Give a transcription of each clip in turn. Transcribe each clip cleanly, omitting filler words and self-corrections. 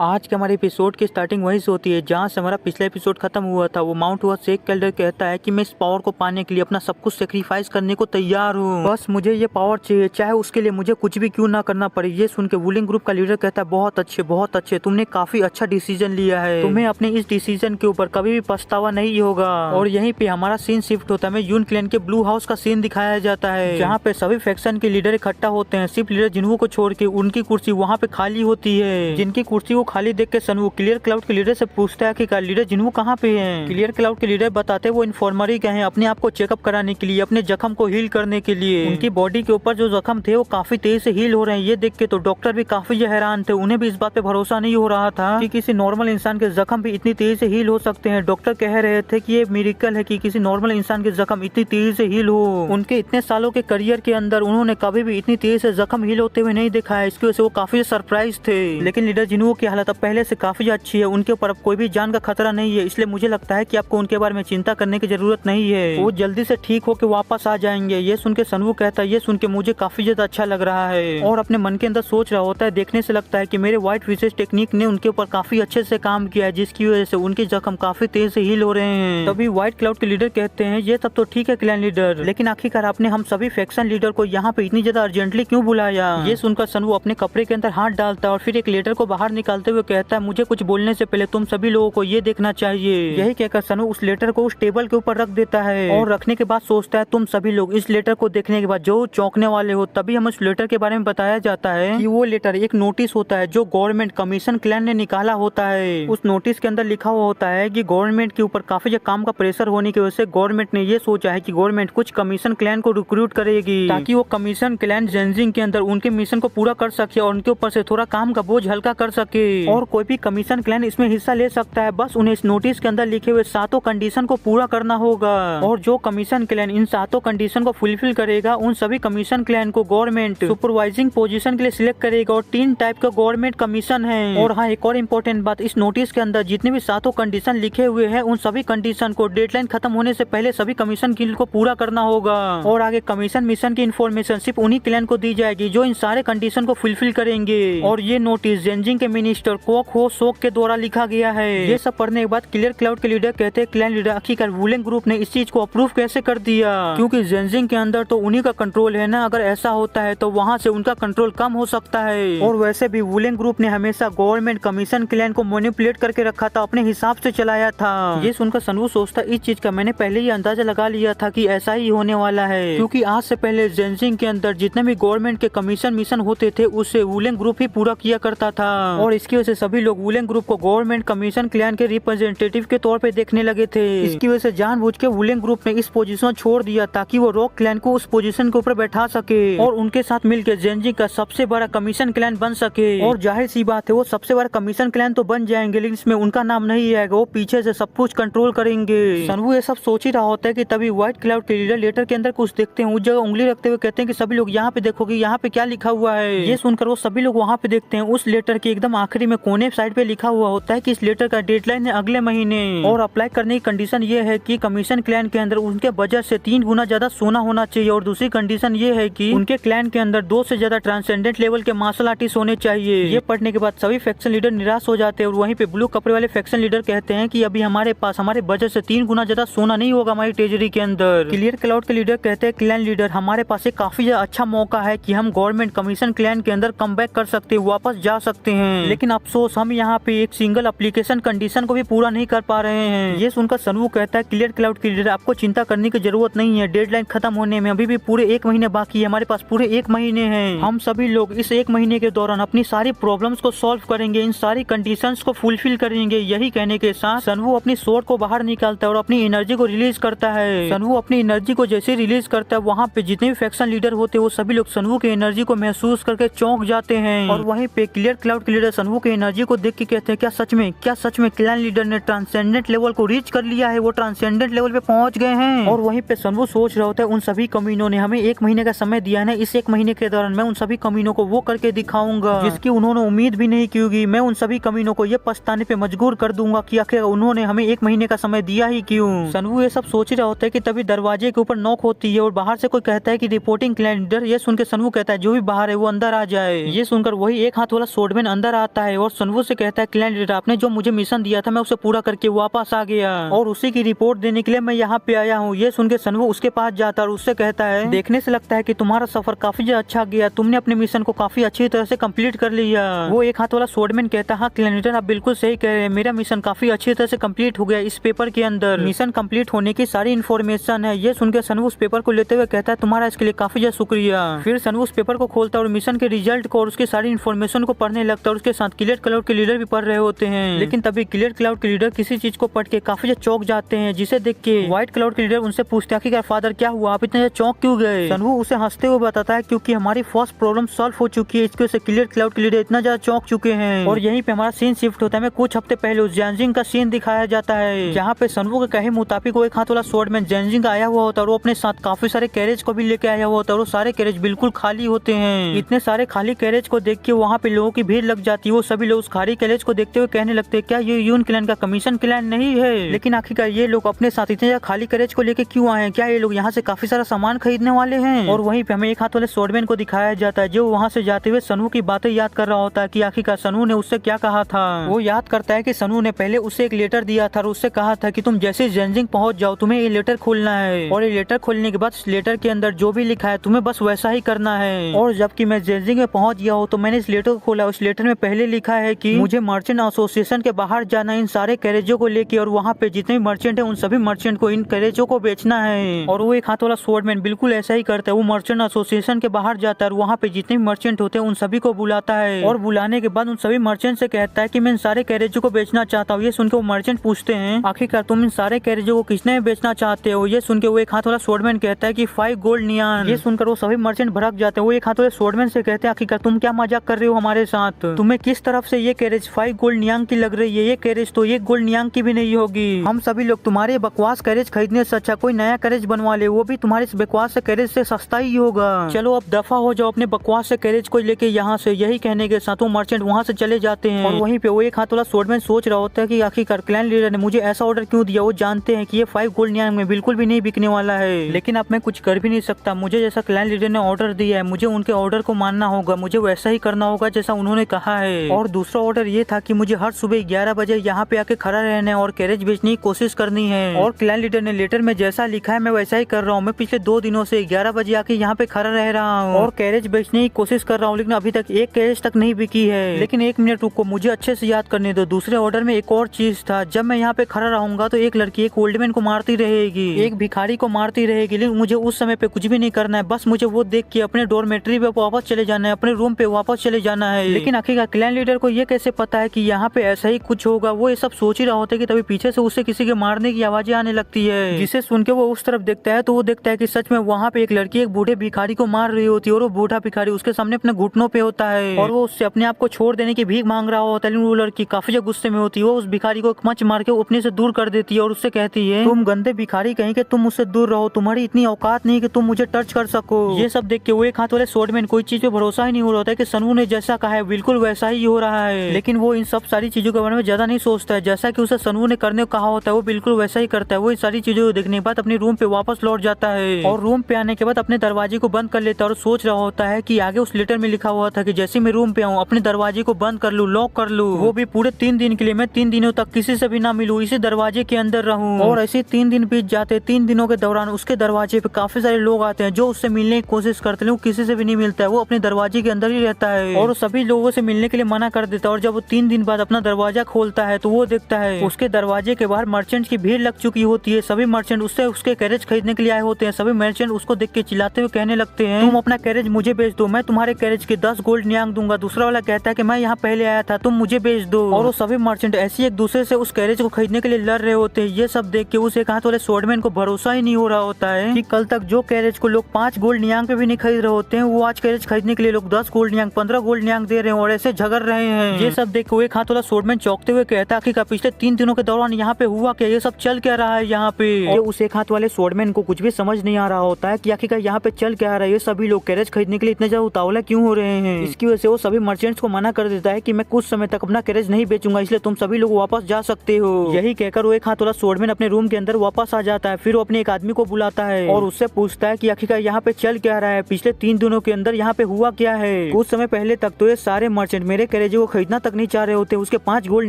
आज के हमारे एपिसोड की स्टार्टिंग वहीं से होती है जहां से हमारा पिछला एपिसोड खत्म हुआ था। वो माउंट हुआ शेख कैल्डर कहता है कि मैं इस पावर को पाने के लिए अपना सब कुछ सेक्रीफाइस करने को तैयार हूँ, बस मुझे ये पावर चाहिए, चाहे उसके लिए मुझे कुछ भी क्यों ना करना पड़े। ये सुन के वुलिंग ग्रुप का लीडर कहता है बहुत अच्छे, तुमने काफी अच्छा डिसीजन लिया है, तुम्हें अपने इस डिसीजन के ऊपर कभी भी पछतावा नहीं होगा। और यहीं पे हमारा सीन शिफ्ट होता है, यून क्लैन के ब्लू हाउस का सीन दिखाया जाता है जहाँ पे सभी फैक्शन के लीडर इकट्ठा होते हैं। सिर्फ लीडर जिन्हों को छोड़ के उनकी कुर्सी वहाँ पे खाली होती है। जिनकी कुर्सी को खाली देख के सनवू क्लियर क्लाउड के लीडर से पूछता है कि लीडर जिन्हों कहाँ पे हैं। क्लियर क्लाउड के लीडर बताते हैं वो इन्फॉर्मरी गए हैं अपने आप को चेकअप कराने के लिए, अपने जख्म को हील करने के लिए। उनकी बॉडी के ऊपर जो जख्म थे वो काफी तेज से हील हो रहे हैं। ये देख के तो डॉक्टर भी काफी हैरान थे, उन्हें भी इस बात पे भरोसा नहीं हो रहा था कि किसी नॉर्मल इंसान के जख्म भी इतनी तेज से हील हो सकते हैं। डॉक्टर कह रहे थे कि ये मिरेकल है कि किसी नॉर्मल इंसान के जख्म इतनी तेज से हील हो। उनके इतने सालों के करियर के अंदर उन्होंने कभी भी इतनी तेज से जख्म हील होते हुए नहीं देखा है। इसकी वजह से वो काफी सरप्राइज थे। लेकिन लीडर जिन्हों की हालत अब पहले से काफी अच्छी है, उनके ऊपर अब कोई भी जान का खतरा नहीं है, इसलिए मुझे लगता है कि आपको उनके बारे में चिंता करने की जरूरत नहीं है, वो जल्दी से ठीक होकर वापस आ जाएंगे। ये सुन के सनवू कहता है ये सुन के मुझे काफी ज्यादा अच्छा लग रहा है और अपने मन के अंदर सोच रहा होता है देखने से लगता है कि मेरे व्हाइट विशेष टेक्निक ने उनके ऊपर काफी अच्छे से काम किया है, जिसकी वजह से उनके जख्म काफी तेज से हील हो रहे हैं। तभी व्हाइट क्लाउड के लीडर कहते हैं ये सब तो ठीक है क्लैन लीडर, लेकिन आखिरकार आपने हम सभी फैक्शन लीडर को यहाँ पे इतनी ज्यादा अर्जेंटली क्यों बुलाया। ये सुनकर सनवू अपने कपड़े के अंदर हाथ डालता है और फिर एक लेटर को बाहर निकालते हुए कहता है मुझे कुछ बोलने से पहले तुम सभी लोगों को ये देखना चाहिए। यही कहकर सनू उस लेटर को उस टेबल के ऊपर रख देता है और रखने के बाद सोचता है तुम सभी लोग इस लेटर को देखने के बाद जो चौंकने वाले हो। तभी हमें उस लेटर के बारे में बताया जाता है कि वो लेटर एक नोटिस होता है जो गवर्नमेंट कमीशन क्लैन ने निकाला होता है। उस नोटिस के अंदर लिखा हुआ होता है कि गवर्नमेंट के ऊपर काफी ज्यादा काम का प्रेशर होने की वजह से गवर्नमेंट ने ये सोचा है कि गवर्नमेंट कुछ कमीशन क्लैन को रिक्रूट करेगी ताकि वो कमीशन क्लैन जेंजिंग के अंदर उनके मिशन को पूरा कर सके और उनके ऊपर से थोड़ा काम का बोझ हल्का कर सके। और कोई भी कमीशन क्लैन इसमें हिस्सा ले सकता है, बस उन्हें इस नोटिस के अंदर लिखे हुए सातों कंडीशन को पूरा करना होगा। और जो कमीशन क्लैन इन सातों कंडीशन को फुलफिल करेगा उन सभी कमीशन क्लैन को गवर्नमेंट सुपरवाइजिंग पोजीशन के लिए सिलेक्ट करेगा। और 3 टाइप का गवर्नमेंट कमीशन है। और हाँ, एक और इम्पोर्टेंट बात, इस नोटिस के अंदर जितने भी सातों कंडीशन लिखे हुए हैं उन सभी कंडीशन को डेडलाइन खत्म होने से पहले सभी कमीशन क्लैन को पूरा करना होगा। और आगे कमीशन मिशन की इन्फॉर्मेशन सिर्फ उन्हीं क्लैन को दी जाएगी जो इन सारे कंडीशन को फुलफिल करेंगे। और ये नोटिस जेंजिंग के मिनिस्टर कोक हो सोक के द्वारा लिखा गया है। ये सब पढ़ने के बाद क्लियर क्लाउड के लीडर कहते हैं क्लैन लीडर आखिरकार वुलिंग ग्रुप ने इस चीज को अप्रूव कैसे कर दिया, क्योंकि जेंजिंग के अंदर तो उन्हीं का कंट्रोल है ना। अगर ऐसा होता है तो वहाँ से उनका कंट्रोल कम हो सकता है। और वैसे भी वुलिंग ग्रुप ने हमेशा गवर्नमेंट कमीशन क्लैन को मैनिपुलेट करके रखा था, अपने हिसाब से चलाया था। ये सुनकर सनवू सोचता इस चीज का मैंने पहले ही अंदाजा लगा लिया था कि ऐसा ही होने वाला है, क्योंकि आज से पहले जेंजिंग के अंदर जितने भी गवर्नमेंट के कमीशन मिशन होते थे उसे वुलिंग ग्रुप ही पूरा किया करता था। और इसकी वजह से सभी लोग वुलिंग ग्रुप को गवर्नमेंट कमीशन क्लैन के रिप्रेजेंटेटिव के तौर पे देखने लगे थे। इसकी वजह से जानबूझ के वुलिंग ग्रुप ने इस पोजीशन छोड़ दिया ताकि वो रॉक क्लैन को उस पोजीशन के ऊपर बैठा सके और उनके साथ मिलकर जेंजिंग का सबसे बड़ा कमीशन क्लैन बन सके। और जाहिर सी बात है वो सबसे बड़ा कमीशन क्लैन तो बन जाएंगे, लेकिन इसमें उनका नाम नहीं आएगा, वो पीछे से सब कुछ कंट्रोल करेंगे। सनवू ये सब सोच ही रहा होता है कि तभी व्हाइट क्लाउड के लीडर लेटर के अंदर कुछ देखते हैं, उस जगह उंगली रखते हुए कहते हैं कि सभी लोग यहाँ पे देखोगे यहाँ पे क्या लिखा हुआ है। ये सुनकर वो सभी लोग वहाँ पे देखते हैं। उस लेटर के एकदम आखिरी में कोने साइड पे लिखा हुआ होता है कि इस लेटर का डेडलाइन है अगले महीने और अप्लाई करने की कंडीशन ये है कि कमीशन क्लैन के अंदर उनके बजट से 3 गुना ज्यादा सोना होना चाहिए। और दूसरी कंडीशन ये है कि उनके क्लैन के अंदर 2 से ज्यादा ट्रांसेंडेंट लेवल के मार्शल आर्टिस्ट होने चाहिए। ये पढ़ने के बाद सभी फैक्शन लीडर निराश हो जाते हैं और वहीं पे ब्लू कपड़े वाले फैक्शन लीडर कहते हैं कि अभी हमारे पास हमारे बजट से 3 गुना ज्यादा सोना नहीं होगा हमारी ट्रेजरी के अंदर। क्लियर क्लाउड के लीडर कहते हैं क्लैन लीडर हमारे पास एक काफी अच्छा मौका है कि हम गवर्नमेंट कमीशन क्लैन के अंदर कम बैक कर सकते हैं, वापस जा सकते हैं। लेकिन अफसोस हम यहाँ पे एक सिंगल एप्लीकेशन कंडीशन को भी पूरा नहीं कर पा रहे हैं। ये सुनकर सनवू कहता है क्लियर क्लाउड के लीडर आपको चिंता करने की जरूरत नहीं है, डेडलाइन खत्म होने में अभी भी पूरे 1 महीने बाकी है, हमारे पास पूरे 1 महीने हैं। हम सभी लोग इस 1 महीने के दौरान अपनी सारी प्रॉब्लम्स को सॉल्व करेंगे, इन सारी कंडीशंस को फुलफिल करेंगे। यही कहने के साथ सनवू अपनी स्वॉर्ड को बाहर निकालता है और अपनी एनर्जी को रिलीज करता है। सनवू अपनी एनर्जी को जैसे रिलीज करता है वहाँ पे जितने भी फैक्शन लीडर होते हैं वो सभी लोग सनवू की एनर्जी को महसूस करके चौंक जाते हैं। और वहीं पे क्लियर क्लाउड के लीडर सनवू की एनर्जी को देख के कहते हैं क्या सच में क्लैन लीडर ने ट्रांसेंडेंट लेवल को रीच कर लिया है, वो ट्रांसेंडेंट लेवल पे पहुंच गए हैं। और वहीं पे सनवू सोच रहा होता है उन सभी कमीनों ने हमें 1 महीने का समय दिया है ना, इस 1 महीने के दौरान मैं उन सभी कमीनों को वो करके दिखाऊंगा जिसकी उन्होंने उम्मीद भी नहीं की होगी। मैं उन सभी कमीनों को ये पछताने पे मजबूर कर दूंगा कि आखिर उन्होंने हमें 1 महीने का समय दिया ही क्यों। सनवू ये सब सोच रहा होता है कि तभी दरवाजे के ऊपर नॉक होती है और बाहर से कोई कहता है कि रिपोर्टिंग क्लैन लीडर। ये सुन के सनवू कहता है जो भी बाहर है वो अंदर आ जाए। ये सुनकर वही एक हाथ वाला सोर्डमैन अंदर आता है है और सनवू से कहता है क्लैन लीडर आपने जो मुझे मिशन दिया था मैं उसे पूरा करके वापस आ गया और उसी की रिपोर्ट देने के लिए मैं यहाँ पे आया हूँ। ये सुन के सनवू उसके पास जाता है और उससे कहता है देखने से लगता है कि तुम्हारा सफर काफी अच्छा गया, तुमने अपने मिशन को काफी अच्छी तरह से कंप्लीट कर लिया। वो एक हाथ वाला स्वॉर्डमैन कहता है हाँ क्लैन लीडर आप बिल्कुल सही कह रहे हैं, मेरा मिशन काफी अच्छी तरह से कंप्लीट हो गया। इस पेपर के अंदर मिशन कंप्लीट होने की सारी इन्फॉर्मेशन है। ये सुनकर सनवू उस पेपर को लेते हुए कहता है तुम्हारा इसके लिए काफी ज्यादा शुक्रिया। फिर सनवू उस पेपर को खोलता है और मिशन के रिजल्ट को और उसकी सारी इन्फॉर्मेशन को पढ़ने लगता है और उसके साथ क्लियर क्लाउड के लीडर भी पढ़ रहे होते हैं। लेकिन तभी क्लियर क्लाउड के लीडर किसी चीज को पढ़ के काफी ज्यादा चौंक जाते हैं, जिसे देख के व्हाइट क्लाउड के लीडर उनसे पूछते हैं कि फादर क्या हुआ, आप इतने चौंक क्यों गए। सनवू उसे हंसते हुए बताता है क्योंकि हमारी फर्स्ट प्रॉब्लम सॉल्व हो चुकी है, इसकी वजह से क्लियर क्लाउड के लीडर इतना ज्यादा चौंक चुके हैं। और यहीं पे हमारा सीन शिफ्ट होता है। कुछ हफ्ते पहले उस जैनजिंग का सीन दिखाया जाता है जहाँ पे सनवू के कहे मुताबिक वो एक हाथ वाला स्वॉर्डमैन जैनजिंग आया हुआ होता है और वो अपने साथ काफी सारे कैरेज को भी लेके आया हुआ होता है और वो सारे कैरेज बिल्कुल खाली होते हैं। इतने सारे खाली कैरेज को देख के वहाँ पे लोगों की भीड़ लग जाती है। वो सभी लोग उस खाली कैरेज को देखते हुए कहने लगते हैं क्या ये यून क्लैन का कमीशन क्लैन नहीं है। लेकिन आखिरकार ये लोग अपने साथ इतने ज्यादा खाली कैरेज को लेके क्यों आए हैं, क्या ये लोग यहाँ से काफी सारा सामान खरीदने वाले हैं। और वहीं पे हमें एक हाथ वाले स्वॉर्डमैन को दिखाया जाता है जो वहाँ से जाते हुए सनवू की बातें याद कर रहा होता है कि आखिरकार सनवू ने उससे क्या कहा था। वो याद करता है कि सनवू ने पहले उससे एक लेटर दिया था और उससे कहा था कि तुम जैसे जेनजिंग पहुंच जाओ तुम्हें ये लेटर खोलना है और ये लेटर खोलने के बाद लेटर के अंदर जो भी लिखा है तुम्हें बस वैसा ही करना है। और जबकि मैं जेनजिंग में पहुंच गया हूँ तो मैंने इस लेटर को खोला। उस लेटर में पहले लिखा है कि मुझे मर्चेंट एसोसिएशन के बाहर जाना इन सारे कैरेजों को लेके और वहाँ पे जितने भी मर्चेंट है उन सभी मर्चेंट को इन कैरेजों को बेचना है। और वो एक हाथ वाला स्वॉर्डमैन बिल्कुल ऐसा ही करता है। वो मर्चेंट एसोसिएशन के बाहर जाता है और वहाँ पे जितने भी मर्चेंट होते हैं उन सभी को बुलाता है और बुलाने के बाद उन सभी मर्चेंट से कहता है कि मैं इन सारे कैरेजों को बेचना चाहता हूँ। ये सुनकर वो मर्चेंट पूछते हैं आखिरकार तुम इन सारे कैरेजों को किसने बेचना चाहते हो। ये सुनकर वो एक हाथ वाला स्वॉर्डमैन कहता है कि 5 गोल्ड नियान। ये सुनकर वो सभी मर्चेंट भड़क जाते हैं। वो एक हाथ वाले स्वॉर्डमैन से कहते हैं आखिरकार तुम क्या मजाक कर रहे हो हमारे साथ, तुम्हें किस तरफ से ये कैरेज 5 गोल्ड नियांग की लग रही है, ये कैरेज तो 1 गोल्ड नियांग की भी नहीं होगी। हम सभी लोग तुम्हारे बकवास कैरेज खरीदने से अच्छा कोई नया कैरेज बनवा ले, वो भी तुम्हारे इस बकवास से कैरेज से सस्ता ही होगा। चलो अब दफा हो जाओ अपने बकवास से कैरेज को लेके यहाँ से। यही कहने के साथ वो मर्चेंट वहाँ से चले जाते हैं और वहीं पे वो एक हाथ वाला स्वॉर्डमैन सोच रहा होता है कि आखिरकार क्लैन लीडर ने मुझे ऐसा ऑर्डर क्यों दिया। वो जानते हैं कि ये 5 गोल्ड नियांग में बिल्कुल भी नहीं बिकने वाला है, लेकिन अब मैं कुछ कर भी नहीं सकता। मुझे जैसा क्लैन लीडर ने ऑर्डर दिया है मुझे उनके ऑर्डर को मानना होगा, मुझे वैसा ही करना होगा जैसा उन्होंने कहा है। और दूसरा ऑर्डर ये था कि मुझे हर सुबह 11 बजे यहाँ पे आके खड़ा रहना है और कैरेज बेचने की कोशिश करनी है। और क्लैन लीडर ने लेटर में जैसा लिखा है मैं वैसा ही कर रहा हूँ। मैं पिछले 2 दिनों से 11 बजे आके यहाँ पे खड़ा रह रहा हूँ और कैरेज बेचने की कोशिश कर रहा हूँ, लेकिन अभी तक एक कैरेज तक नहीं बिकी है। लेकिन 1 मिनट रुको, मुझे अच्छे से याद करने दो। दूसरे ऑर्डर में एक और चीज था, जब मैं यहाँ पे खड़ा रहूंगा तो एक लड़की एक ओल्ड मैन को मारती रहेगी, एक भिखारी को मारती रहेगी, लेकिन मुझे उस समय पे कुछ भी नहीं करना है। बस मुझे वो देख के अपने डॉर्मेट्री पे वापस चले जाना है, अपने रूम पे वापस चले जाना है। लेकिन आखिरकार क्लैन लीडर को ये कैसे पता है कि यहाँ पे ऐसा ही कुछ होगा। वो ये सब सोच ही रहा होता है कि तभी पीछे से उससे किसी के मारने की आवाजें आने लगती है, जिसे सुन के वो उस तरफ देखता है तो वो देखता है कि सच में वहाँ पे एक लड़की एक बूढ़े भिखारी को मार रही होती है और वो बूढ़ा भिखारी उसके सामने अपने घुटनों पे होता है और वो उससे अपने आप को छोड़ देने की भीख मांग रहा होता है। लेकिन वो लड़की काफी ज्यादा गुस्से में होती है। वो उस भिखारी को मंच मार के अपने से दूर कर देती है और उससे कहती है तुम गंदे भिखारी कहीं के, तुम मुझसे दूर रहो, तुम्हारी इतनी औकात नहीं कि तुम मुझे टच कर सको। ये सब देख के वो एक हाथ वाले स्वॉर्डमैन कोई चीज पे भरोसा ही नहीं हो रहा था कि सनवू ने जैसा कहा है बिल्कुल वैसा ही हो रहा है। लेकिन वो इन सब सारी चीजों के बारे में ज्यादा नहीं सोचता है। जैसा कि उसे सनवू ने करने को कहा होता है वो बिल्कुल वैसा ही करता है। वो इन सारी चीजों को देखने के बाद अपने रूम पे वापस लौट जाता है और रूम पे आने के बाद अपने दरवाजे को बंद कर लेता है और सोच रहा होता है कि आगे उस लेटर में लिखा हुआ था कि जैसे मैं रूम पे आऊँ अपने दरवाजे को बंद कर लूँ, लॉक कर लूँ, वो भी पूरे 3 दिन के लिए। मैं 3 दिनों तक किसी से भी ना मिलूँ, इसी दरवाजे के अंदर रहूँ। और ऐसे 3 दिन बीत जाते। 3 दिनों के दौरान उसके दरवाजे पे काफी सारे लोग आते हैं जो उससे मिलने की कोशिश करते हैं। वो किसी से भी नहीं मिलता है, वो अपने दरवाजे के अंदर ही रहता है और सभी लोगों से मिलने के लिए मना कर देता है। और जब वो 3 दिन बाद अपना दरवाजा खोलता है तो वो देखता है उसके दरवाजे के बाहर मर्चेंट की भीड़ लग चुकी होती है। सभी मर्चेंट उससे उसके कैरेज खरीदने के लिए आए होते हैं। सभी मर्चेंट उसको देख के चिल्लाते हुए कहने लगते हैं तुम अपना कैरेज मुझे बेच दो, मैं तुम्हारे कैरेज के 10 गोल्ड नियांग दूंगा। दूसरा वाला कहता है कि मैं यहाँ पहले आया था, तुम मुझे बेच दो। और वो सभी मर्चेंट ऐसे एक दूसरे से उस कैरेज को खरीदने के लिए लड़ रहे होते हैं। ये सब देख के उस एक हाथ वाले स्वॉर्डमैन को भरोसा ही नहीं हो रहा होता है कि कल तक जो कैरेज को लोग 5 गोल्ड नियांग पे भी नहीं खरीद रहे होते हैं, वो आज कैरेज खरीदने के लिए लोग 10 गोल्ड नियांग 15 गोल्ड नियांग दे रहे हैं और ऐसे झगड़ रहे हैं। ये सब देख के वो एक हाथ वाला स्वॉर्डमैन चौंकते हुए कहता है कि पिछले 3 दिनों के दौरान यहाँ पे हुआ क्या, ये सब चल क्या रहा है यहाँ पे। ये उस एक हाथ वाले स्वॉर्डमैन को कुछ भी समझ नहीं आ रहा होता है कि आखिरकार यहाँ पे चल क्या रहा है। ये सभी लोग कैरेज खरीदने के लिए इतने ज्यादा उतावला क्यों हो रहे हैं। इसकी वजह से वो सभी मर्चेंट्स को मना कर देता है कि मैं कुछ समय तक अपना कैरेज नहीं बेचूंगा, इसलिए तुम सभी लोग वापस जा सकते हो। यही कहकर वो एक हाथ वाला स्वॉर्डमैन अपने रूम के अंदर वापस आ जाता है। फिर वो अपने एक आदमी को बुलाता है और उससे पूछता है कि आखिरकार यहाँ पे चल क्या रहा है, पिछले 3 दिनों के अंदर यहाँ पे हुआ क्या है। कुछ समय पहले तक तो ये सारे मर्चेंट मेरे कैरेज को खरीदना तक नहीं चाह रहे होते, उसके 5 गोल्ड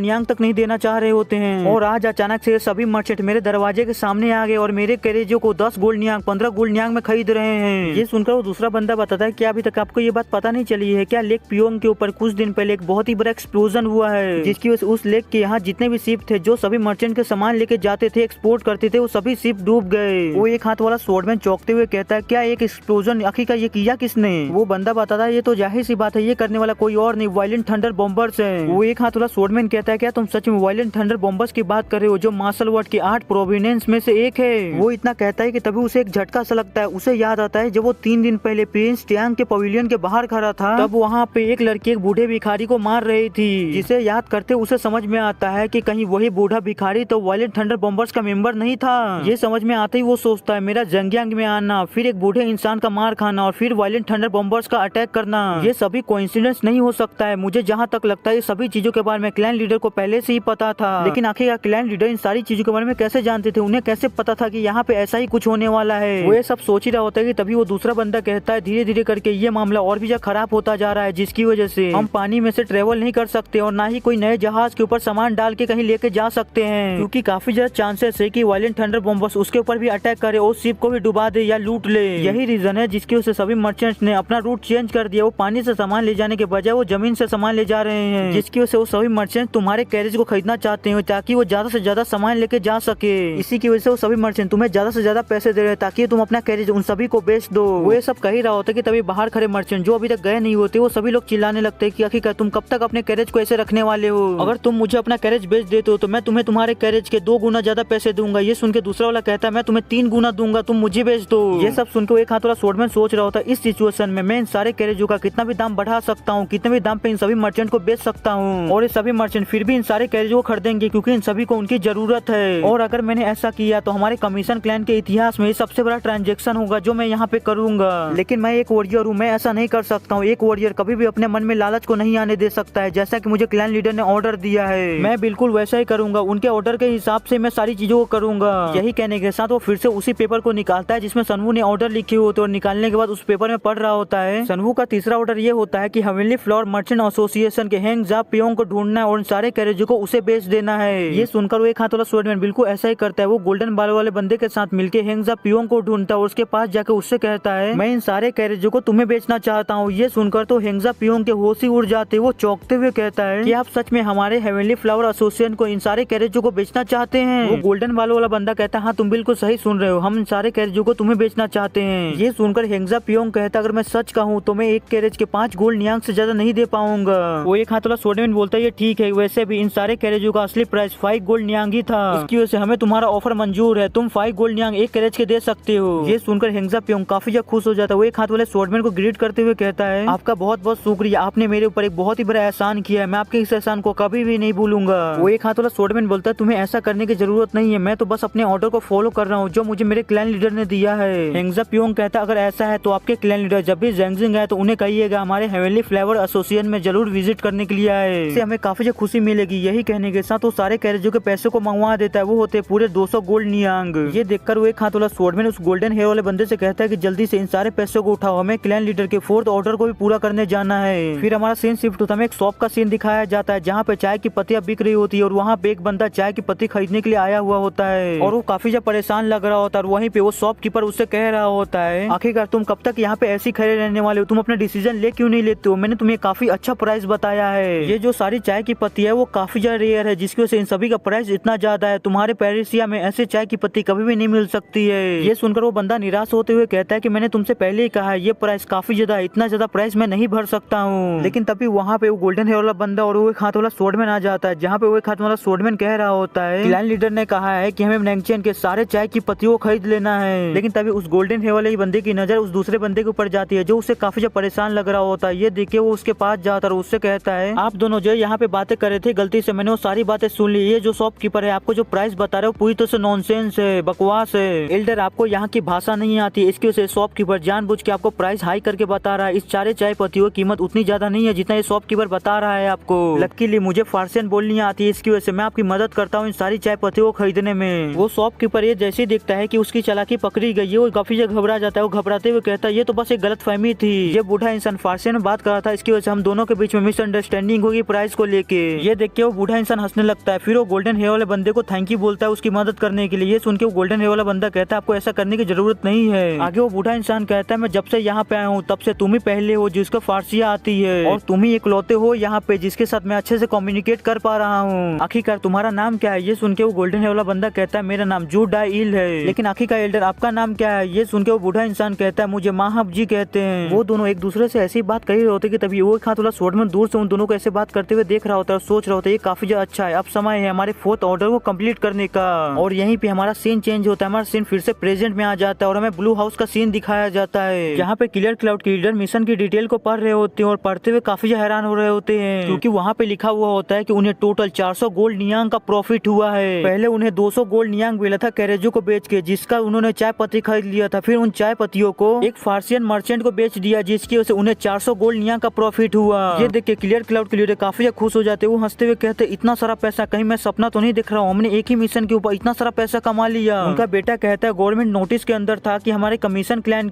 नियांग तक नहीं देना चाह रहे होते हैं। और आज अचानक से सभी मर्चेंट मेरे दरवाजे के सामने आ गए और मेरे कैरेजों को 10 गोल्ड नियांग 15 गोल्ड नियांग में खरीद रहे हैं। ये सुनकर वो दूसरा बंदा बताता है कि अभी तक आपको ये बात पता नहीं चली है क्या, लेक पियोंग के ऊपर कुछ दिन पहले एक बहुत ही बड़ा एक्सप्लोजन हुआ है, जिसकी वजह से उस लेक के यहाँ जितने भी शिप थे जो सभी मर्चेंट के सामान लेके जाते थे, एक्सपोर्ट करते थे, वो सभी शिप डूब गए। वो एक हाथ वाला स्वॉर्डमैन चौंकते हुए कहता है क्या एक एक्सप्लोजन आखिर का ये किया किसने? वो बंदा बताता है ये तो जाहिर सी बात है, ये करने वाला कोई और नहीं वायलेंट थंडर बॉम्बर्स है। वो एक हाथ वाला स्वॉर्डमैन कहता है क्या तुम सच में वायलेंट थंडर बॉम्बर्स की बात कर रहे हो, जो मार्शल वर्ड के 8 प्रोविनेंस में से एक है? वो इतना कहता है कि तभी उसे एक झटका सा लगता है। उसे याद आता है जब वो 3 दिन पहले प्रिंस ट्यांग के पवेलियन के बाहर खड़ा था, तब वहाँ पे एक लड़की एक बूढ़े भिखारी को मार रही थी, जिसे याद करते उसे समझ में आता है कि कहीं वही बूढ़ा भिखारी तो वायलेंट थंडर बॉम्बर्स का मेंबर नहीं था। ये समझ में आते ही वो सोचता है मेरा जंगयांग में आना, फिर एक बूढ़े इंसान का मार खाना और फिर वायलेंट थंडर बॉम्बर्स का अटैक करना, ये सभी कोइंसिडेंस नहीं हो सकता है। मुझे जहाँ तक लगता है ये सभी चीजों के बारे में क्लैन लीडर को पहले से ही पता था, लेकिन आखिर क्लैन लीडर इन सारी चीजों के बारे में कैसे जानते थे? उन्हें कैसे पता था कि यहाँ पे ऐसा ही कुछ होने वाला है? वो ये सब सोच ही रहा होता है कि तभी वो दूसरा बंदा कहता है धीरे धीरे करके ये मामला और भी ज्यादा खराब होता जा रहा है, जिसकी वजह से हम पानी में से ट्रेवल नहीं कर सकते और ना ही कोई नए जहाज के ऊपर सामान डाल के कहीं लेके जा सकते हैं, क्योंकि काफी ज्यादा चांसेस है कि वायलेंट थंडर बॉम्बर्स उसके ऊपर भी अटैक करे और शिप को भी डुबा दे या लूट ले। यही रीजन है जिसकी वजह से सभी मर्चेंट्स ने अपना रूट चेंज कर दिया। वो पानी से सामान ले जाने के बजाय वो जमीन से सामान ले जा रहे हैं, जिसकी वजह से वो सभी मर्चेंट तुम्हारे कैरेज को खरीदना चाहते हैं ताकि वो ज्यादा से ज्यादा सामान लेके जा सके। इसी की वजह से वो सभी मर्चेंट तुम्हें ज्यादा से ज्यादा पैसे दे रहे हैं ताकि तुम अपना कैरेज उन सभी को बेच दो। वो ये सब कह ही रहा होता है कि तभी बाहर खड़े मर्चेंट जो अभी तक गए नहीं होते, वो सभी लोग चिल्लाने लगते हैं कि आखिर तुम कब तक अपने कैरेज को ऐसे रखने वाले हो? अगर तुम मुझे अपना कैरेज बेच देते हो तो मैं तुम्हें तुम्हारे कैरेज के 2 गुना ज्यादा पैसे दूंगा। ये सुन के दूसरा वाला कहता है मैं तुम्हें 3 गुना दूंगा, तुम मुझे बेच दो। ये सब सुनकर एक हाथ वाला स्वॉर्डमैन सोच रहा होता है इस सिचुएशन में मैं इन सारे कैरेजों का कितना भी दाम बढ़ा सकता हूँ, कितने भी दाम पे इन सभी मर्चेंट को बेच सकता हूँ, और ये सभी मर्चेंट फिर भी इन सारे कैरेजों को खरीदेंगे क्योंकि इन सभी को उनकी जरूरत है। और अगर मैंने ऐसा किया तो हमारे कमीशन क्लैन के इतिहास में सबसे बड़ा ट्रांजेक्शन होगा जो मैं यहाँ पे करूंगा। लेकिन मैं एक वॉरियर हूँ, मैं ऐसा नहीं कर सकता हूँ। एक वॉरियर कभी भी अपने मन में लालच को नहीं आने दे सकता है। जैसा कि मुझे क्लैन लीडर ने ऑर्डर दिया है मैं बिल्कुल वैसा ही करूंगा, उनके ऑर्डर के हिसाब से मैं सारी चीजों को करूंगा। यही कहने के साथ वो फिर से उसी पेपर को निकालता है जिसमें सनवू ने ऑर्डर लिखे होते और निकालने के बाद उस पेपर में पढ़ रहा होता है। सनवू का तीसरा ऑर्डर ये होता है कि हेवनली फ्लावर मर्चेंट एसोसिएशन के हेंग जा पियोंग को ढूंढना है और इन सारे कैरेजों को उसे बेच देना है। ये सुनकर वो एक हाथ वाला स्वॉर्डमैन बिल्कुल ऐसा ही करता है। वो गोल्डन बाल वाले बंदे के साथ मिलकर हेंग जा पियोंग को ढूंढता है और उसके पास जाकर उससे कहता है मैं इन सारे कैरेजों को तुम्हें बेचना चाहता हूँ। ये सुनकर तो हेंग जा पियोंग के होश ही उड़ जाते। वो चौंकते हुए कहता है कि आप सच में हमारे हेवनली फ्लावर एसोसिएशन को इन सारे कैरेजों को बेचना चाहते हैं? वो गोल्डन बाल वाला बंदा कहता है हाँ तुम बिल्कुल सही सुन रहे हो, हम इन सारे कैरेजों को तुम्हें बेचना चाहते हैं। ये सुनकर हेंग जा पियोंग कहता अगर मैं सच कहूँ तो मैं एक कैरेज के 5 गोल्ड नियांग से ज्यादा नहीं दे पाऊंगा। वो एक हाथ वाला स्वॉर्डमैन बोलता है ये ठीक है, वैसे भी इन सारे कैरेजों का असली प्राइस 5 गोल्ड नियांग ही था, इसकी वजह से हमें तुम्हारा ऑफर मंजूर है, तुम 5 गोल्ड नियांग एक कैरेज के दे सकते हो। ये सुनकर हेंग जा पियोंग काफी ज्यादा खुश हो जाता है। वो एक हाथ वाले स्वॉर्डमैन को ग्रीट करते हुए कहता है आपका बहुत बहुत शुक्रिया, आपने मेरे ऊपर एक बहुत ही बड़ा एहसान किया है, मैं आपके इस एहसान को कभी भी नहीं भूलूंगा। वो एक हाथ वाला स्वॉर्डमैन बोलता है तुम्हें ऐसा करने की जरूरत नहीं है, मैं तो बस अपने ऑर्डर को फॉलो कर रहा हूँ जो मुझे मेरे क्लैन लीडर ने दिया है। हेंग जा पियोंग कहता अगर ऐसा है तो आपके क्लैन लीडर जब भी ज़ेंगजिंग आए तो उन्हें कहिएगा हमारे हेवनली फ्लावर एसोसिएशन में जरूर विजिट करने के लिए आए, इससे हमें काफी ज्यादा खुशी मिलेगी। यही कहने के साथ वो सारे कैरेजों के पैसे को मंगवा देता है। वो होते पूरे 200 गोल्ड नियांग। ये देखकर वो एक हाथ वाला स्वॉर्डमैन उस गोल्डन हेयर वाले बंदे से कहता है कि जल्दी से इन सारे पैसों को उठाओ, हमें क्लैन लीडर के 4th ऑर्डर को भी पूरा करने जाना है। फिर हमारा सीन शिफ्ट होता है, हमें एक शॉप का सीन दिखाया जाता है जहाँ पे चाय की पत्तियां बिक रही होती है और वहाँ पे एक बंदा चाय की पत्ती खरीदने के लिए आया हुआ होता है और वो काफी ज्यादा परेशान लग रहा होता है। और वहीं पे वो शॉपकीपर उससे कह रहा होता है आखिरकार तुम कब तक यहाँ पे ऐसे खड़े रहने वाले हो, तुम अपना डिसीजन ले क्यों नहीं लेते हो? मैंने तुम्हें काफी अच्छा प्राइस बताया है। ये जो सारी चाय की पत्ती है वो काफी ज्यादा रेयर है जिसकी वजह से इन सभी का प्राइस इतना ज्यादा है। तुम्हारे पेरिसिया में ऐसे चाय की पत्ती कभी भी नहीं मिल सकती है। ये सुनकर वो बंदा निराश होते हुए कहता है कि मैंने तुमसे पहले ही कहा है ये प्राइस काफी ज्यादा है, इतना ज्यादा प्राइस मैं नहीं भर सकता हूँ। लेकिन तभी वहाँ पे वो गोल्डन हेयर वाला बंदा और वो एक हाथ वाला स्वॉर्डमैन आ जाता है जहाँ पे वो एक हाथ वाला स्वॉर्डमैन कह रहा होता है क्लैन लीडर ने कहा है कि हमें नैंगचेन के सारे चाय की पत्तियों को खरीद लेना है। लेकिन तभी उस गोल्डन हेयर वाले बंदे की नजर उस दूसरे बंदे के ऊपर जाती है जो उससे काफी ज्यादा परेशान लग रहा होता है। ये देख के वो उसके पास जाता है और उससे कहता है आप दोनों जो यहाँ पे बातें कर रहे थे गलती से मैंने वो सारी बातें सुन ली। ये जो शॉपकीपर है आपको जो प्राइस बता रहे हो पूरी तरह से नॉनसेंस है, बकवास है। एल्डर आपको यहाँ की भाषा नहीं आती, इसकी वजह से शॉपकीपर जानबूझ के आपको प्राइस हाई करके बता रहा है। इस सारे चाय पत्तियों की कीमत उतनी ज्यादा नहीं है जितना ये शॉपकीपर बता रहा है आपको। लकीली मुझे फारसियन बोलनी आती है, इसकी वजह से मैं आपकी मदद करता हूँ इन सारी चाय पत्तियों को खरीदने में। वो शॉपकीपर ये जैसे ही देखता है कि उसकी चालाकी पकड़ी गई है वो काफी ज्यादा घबरा जाता है। वो घबराते हुए कहता है ये तो बस एक गलतफहमी थी, ये बूढ़ा इंसान फारसियन में बात कर रहा था, इसकी वजह से हम दोनों के बीच बीच में मिसअंडरस्टैंडिंग होगी प्राइस को लेके। ये देख के वो बूढ़ा इंसान हंसने लगता है। फिर वो गोल्डन हेयर वाले बंदे को थैंक यू बोलता है उसकी मदद करने के लिए। ये सुन के वो गोल्डन हेयर वाला बंदा कहता है आपको ऐसा करने की जरूरत नहीं है। आगे वो बूढ़ा इंसान कहता है मैं जब से यहाँ पे आया हूँ तब से तुम ही पहले हो जिसको फारसिया आती है और तुम ही इकलौते हो यहाँ पे जिसके साथ मैं अच्छे से कम्युनिकेट कर पा रहा हूँ। आखिरकार तुम्हारा नाम क्या है? ये सुन के वो गोल्डन हेयर वाला बंदा कहता है मेरा नाम जू डाइल है। लेकिन आखिरकार एल्डर आपका नाम क्या है? ये सुन के वो बूढ़ा इंसान कहता है मुझे माहब जी कहते हैं। वो दोनों एक दूसरे से ऐसी बात कर रहे होते कि तभी वो हाथ वाला स्वॉर्डमैन दूर से उन दोनों को ऐसे बात करते हुए देख रहा होता है और सोच रहा होता है ये काफी ज्यादा अच्छा है। अब समय है हमारे 4th ऑर्डर को कंप्लीट करने का। और यहीं पे हमारा सीन चेंज होता है। हमारा सीन फिर से प्रेजेंट में आ जाता है और हमें ब्लू हाउस का सीन दिखाया जाता है जहाँ पे क्लियर क्लाउड के लीडर मिशन की डिटेल को पढ़ रहे होते हैं और पढ़ते हुए काफी हैरान हो रहे होते हैं क्योंकि वहाँ पे लिखा हुआ होता है कि उन्हें टोटल 400 गोल्ड नियांग का प्रॉफिट हुआ है। पहले उन्हें 200 गोल्ड नियांग मिला था कैरेजो को बेच के जिसका उन्होंने चाय पत्ती खरीद लिया था। फिर उन चाय पत्तियों को एक फार्सियन मर्चेंट को बेच दिया जिसकी वजह से उन्हें 400 गोल्ड नियांग का प्रॉफिट हुआ। ये देख के क्लियर क्लाउड के लीडर काफी खुश हो जाते। वो हंसते हुए कहते इतना सारा पैसा कहीं मैं सपना तो नहीं दिख रहा हूँ, हमने एक ही मिशन के ऊपर इतना सारा पैसा कमा लिया। उनका बेटा कहता है गवर्नमेंट नोटिस के अंदर था कि हमारे कमीशन क्लैन